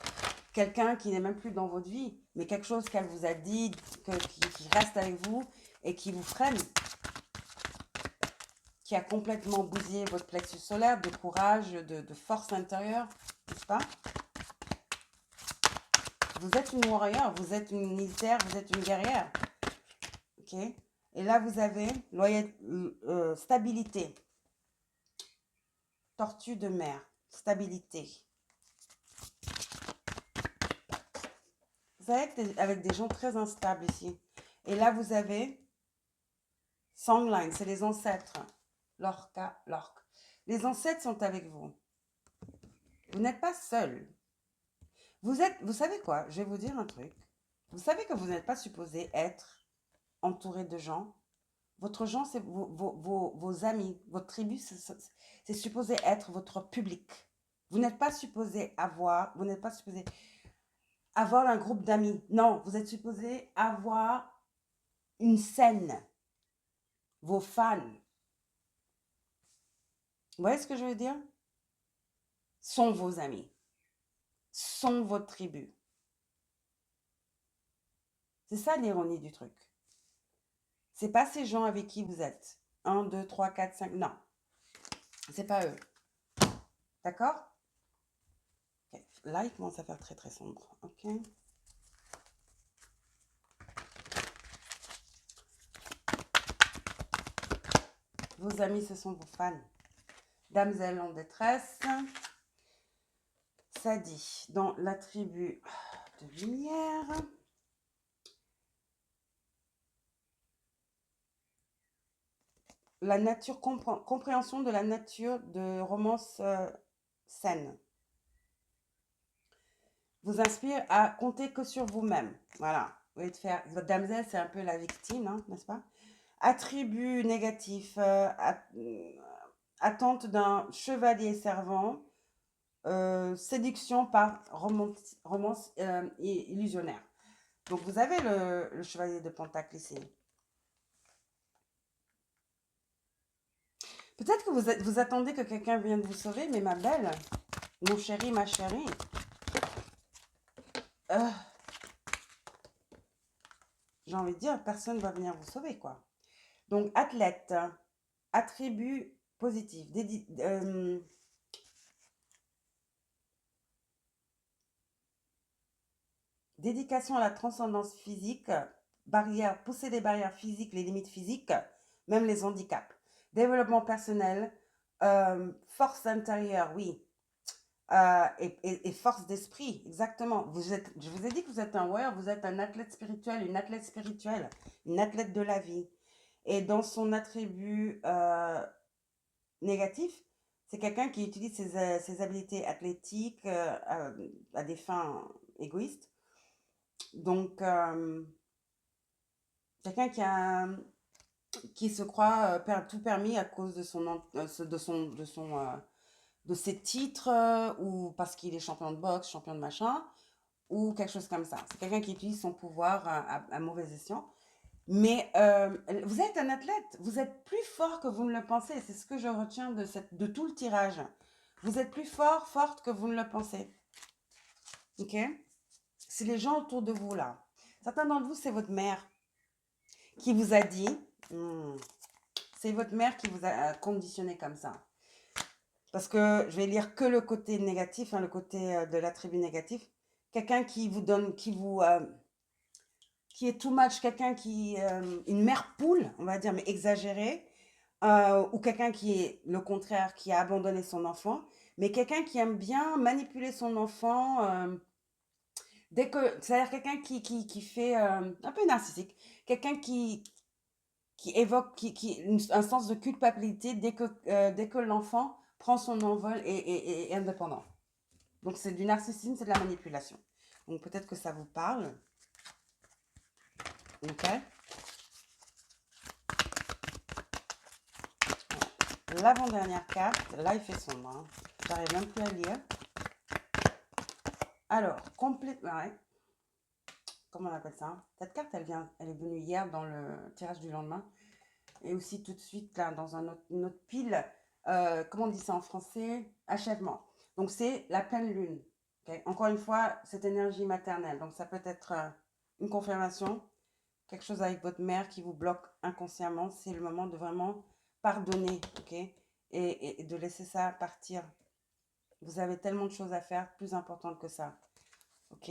quelqu'un qui n'est même plus dans votre vie, mais quelque chose qu'elle vous a dit, qui reste avec vous et qui vous freine, qui a complètement bousillé votre plexus solaire de courage, de force intérieure, n'est-ce pas? Vous êtes une warrior, vous êtes une militaire, vous êtes une guerrière. Ok? Et là, vous avez stabilité. Tortue de mer, stabilité. Vous savez, avec des gens très instables ici. Et là, vous avez Songline, c'est les ancêtres. Lorca, l'orque. Les ancêtres sont avec vous. Vous n'êtes pas seul. Vous savez quoi? Je vais vous dire un truc. Vous savez que vous n'êtes pas supposé être entouré de gens. Votre gens, c'est vos amis, votre tribu, c'est supposé être votre public. Vous n'êtes pas supposé avoir un groupe d'amis. Non, vous êtes supposé avoir une scène. Vos fans. Vous voyez ce que je veux dire? Sont vos amis. Sont votre tribu. C'est ça l'ironie du truc. C'est pas ces gens avec qui vous êtes. 1, 2, 3, 4, 5. Non. C'est pas eux. D'accord? Okay. Là, il commence à faire très très sombre. Ok? Vos amis, ce sont vos fans. Damsel en détresse. Ça dit, dans la tribu de lumière, la nature, compréhension de la nature de romance saine vous inspire à compter que sur vous-même. Voilà. Vous voulez faire, votre damsel, c'est un peu la victime, hein, n'est-ce pas? Attribut négatif, attente d'un chevalier servant, séduction par romance illusionnaire. Donc, vous avez le chevalier de Pentacle ici. Peut-être que vous attendez que quelqu'un vienne vous sauver, mais ma belle, mon chéri, ma chérie, j'ai envie de dire, personne ne va venir vous sauver, quoi. Donc, athlète, attribut positif, dédication à la transcendance physique, pousser des barrières physiques, les limites physiques, même les handicaps. Développement personnel, force intérieure, oui. et force d'esprit, exactement. Je vous ai dit que vous êtes un warrior, vous êtes un athlète spirituel, une athlète de la vie. Et dans son attribut négatif, c'est quelqu'un qui utilise ses habiletés athlétiques à des fins égoïstes. Donc, quelqu'un qui se croit tout permis à cause de de ses titres ou parce qu'il est champion de boxe, champion de machin ou quelque chose comme ça. C'est quelqu'un qui utilise son pouvoir à mauvais escient. Mais vous êtes un athlète, vous êtes plus fort que vous ne le pensez. C'est ce que je retiens de tout le tirage. Vous êtes plus forte que vous ne le pensez. Ok? C'est les gens autour de vous là. Certains d'entre vous, c'est votre mère qui vous a dit, c'est votre mère qui vous a conditionné comme ça. Parce que je vais lire que le côté négatif, hein, le côté de l'attribut négatif. Quelqu'un qui vous donne, qui est too much, quelqu'un qui, une mère poule, on va dire, mais exagérée, ou quelqu'un qui est le contraire, qui a abandonné son enfant, mais quelqu'un qui aime bien manipuler son enfant, c'est-à-dire quelqu'un qui fait, un peu narcissique, quelqu'un qui évoque, un sens de culpabilité dès que l'enfant prend son envol et est indépendant. Donc c'est du narcissisme, c'est de la manipulation. Donc peut-être que ça vous parle. Ok. L'avant-dernière carte, là il fait sombre, hein. J'arrive même plus à lire. Alors, ouais. Comment on appelle ça? Cette carte, elle est venue hier dans le tirage du lendemain. Et aussi tout de suite, là, dans une autre pile. Comment on dit ça en français? Achèvement. Donc, c'est la pleine lune. Okay? Encore une fois, cette énergie maternelle. Donc, ça peut être une confirmation, quelque chose avec votre mère qui vous bloque inconsciemment. C'est le moment de vraiment pardonner, ok? Et de laisser ça partir. Vous avez tellement de choses à faire, plus importantes que ça, ok?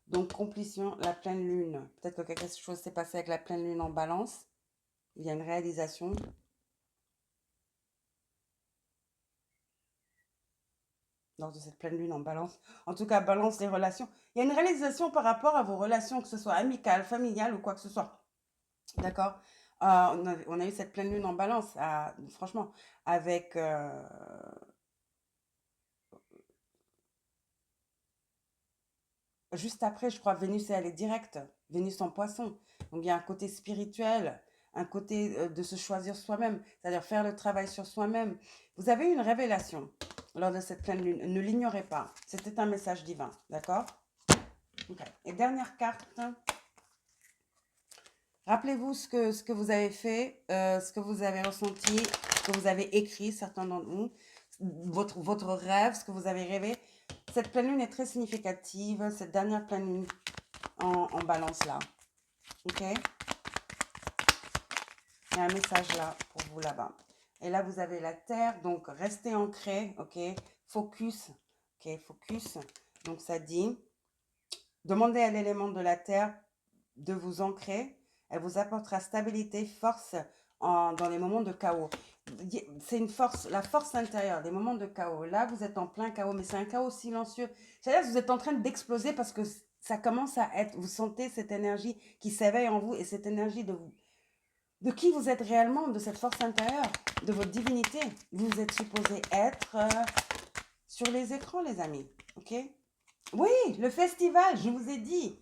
Donc, complétion, la pleine lune. Peut-être que quelque chose s'est passé avec la pleine lune en balance. Il y a une réalisation. Lors de cette pleine lune en balance. En tout cas, balance les relations. Il y a une réalisation par rapport à vos relations, que ce soit amicales, familiales ou quoi que ce soit. D'accord? On a eu cette pleine lune en balance, franchement, avec... juste après, je crois, Vénus, elle est directe. Vénus en poisson. Donc, il y a un côté spirituel, un côté de se choisir soi-même, c'est-à-dire faire le travail sur soi-même. Vous avez une révélation lors de cette pleine lune. Ne l'ignorez pas. C'était un message divin. D'accord? Okay. Et dernière carte. Rappelez-vous ce que vous avez fait, ce que vous avez ressenti, ce que vous avez écrit, certains d'entre vous, votre rêve, ce que vous avez rêvé. Cette pleine lune est très significative, cette dernière pleine lune en balance là. Ok? Il y a un message là pour vous là-bas. Et là, vous avez la terre, donc restez ancré, ok? Focus, ok? Focus. Donc ça dit, demandez à l'élément de la terre de vous ancrer. Elle vous apportera stabilité, force dans les moments de chaos. C'est une force, la force intérieure, des moments de chaos. Là, vous êtes en plein chaos, mais c'est un chaos silencieux. C'est-à-dire que vous êtes en train d'exploser parce que ça commence à être, vous sentez cette énergie qui s'éveille en vous et cette énergie de qui vous êtes réellement, de cette force intérieure, de votre divinité. Vous êtes supposé être sur les écrans, les amis. Ok? Oui, le festival, je vous ai dit.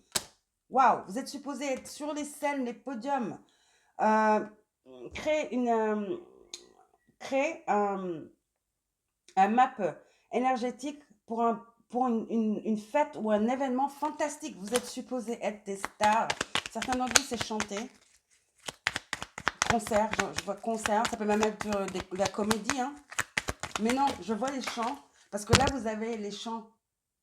Waouh, vous êtes supposé être sur les scènes, les podiums, euh, créer un map énergétique pour une fête ou un événement fantastique. Vous êtes supposé être des stars. Certains d'entre vous, c'est chanter. Concert, je vois concert, ça peut même être de la comédie, hein. Mais non, je vois les chants, parce que là, vous avez les chants,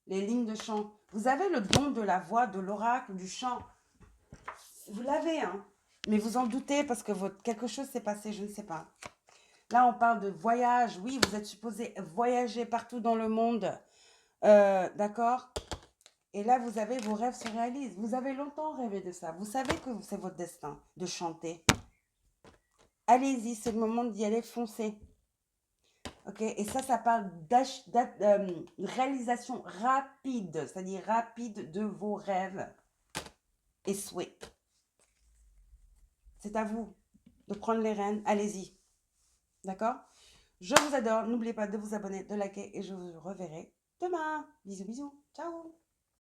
les lignes de chant. Vous avez le don de la voix, de l'oracle, du chant. Vous l'avez, hein. Mais vous en doutez parce que quelque chose s'est passé, je ne sais pas. Là, on parle de voyage. Oui, vous êtes supposé voyager partout dans le monde. D'accord? Et là, vous avez vos rêves se réalisent. Vous avez longtemps rêvé de ça. Vous savez que c'est votre destin de chanter. Allez-y, c'est le moment d'y aller, foncez. Ok, et ça parle de réalisation rapide, c'est-à-dire rapide de vos rêves et souhaits. C'est à vous de prendre les rênes, allez-y. D'accord? Je vous adore, n'oubliez pas de vous abonner, de liker et je vous reverrai demain. Bisous, bisous, ciao!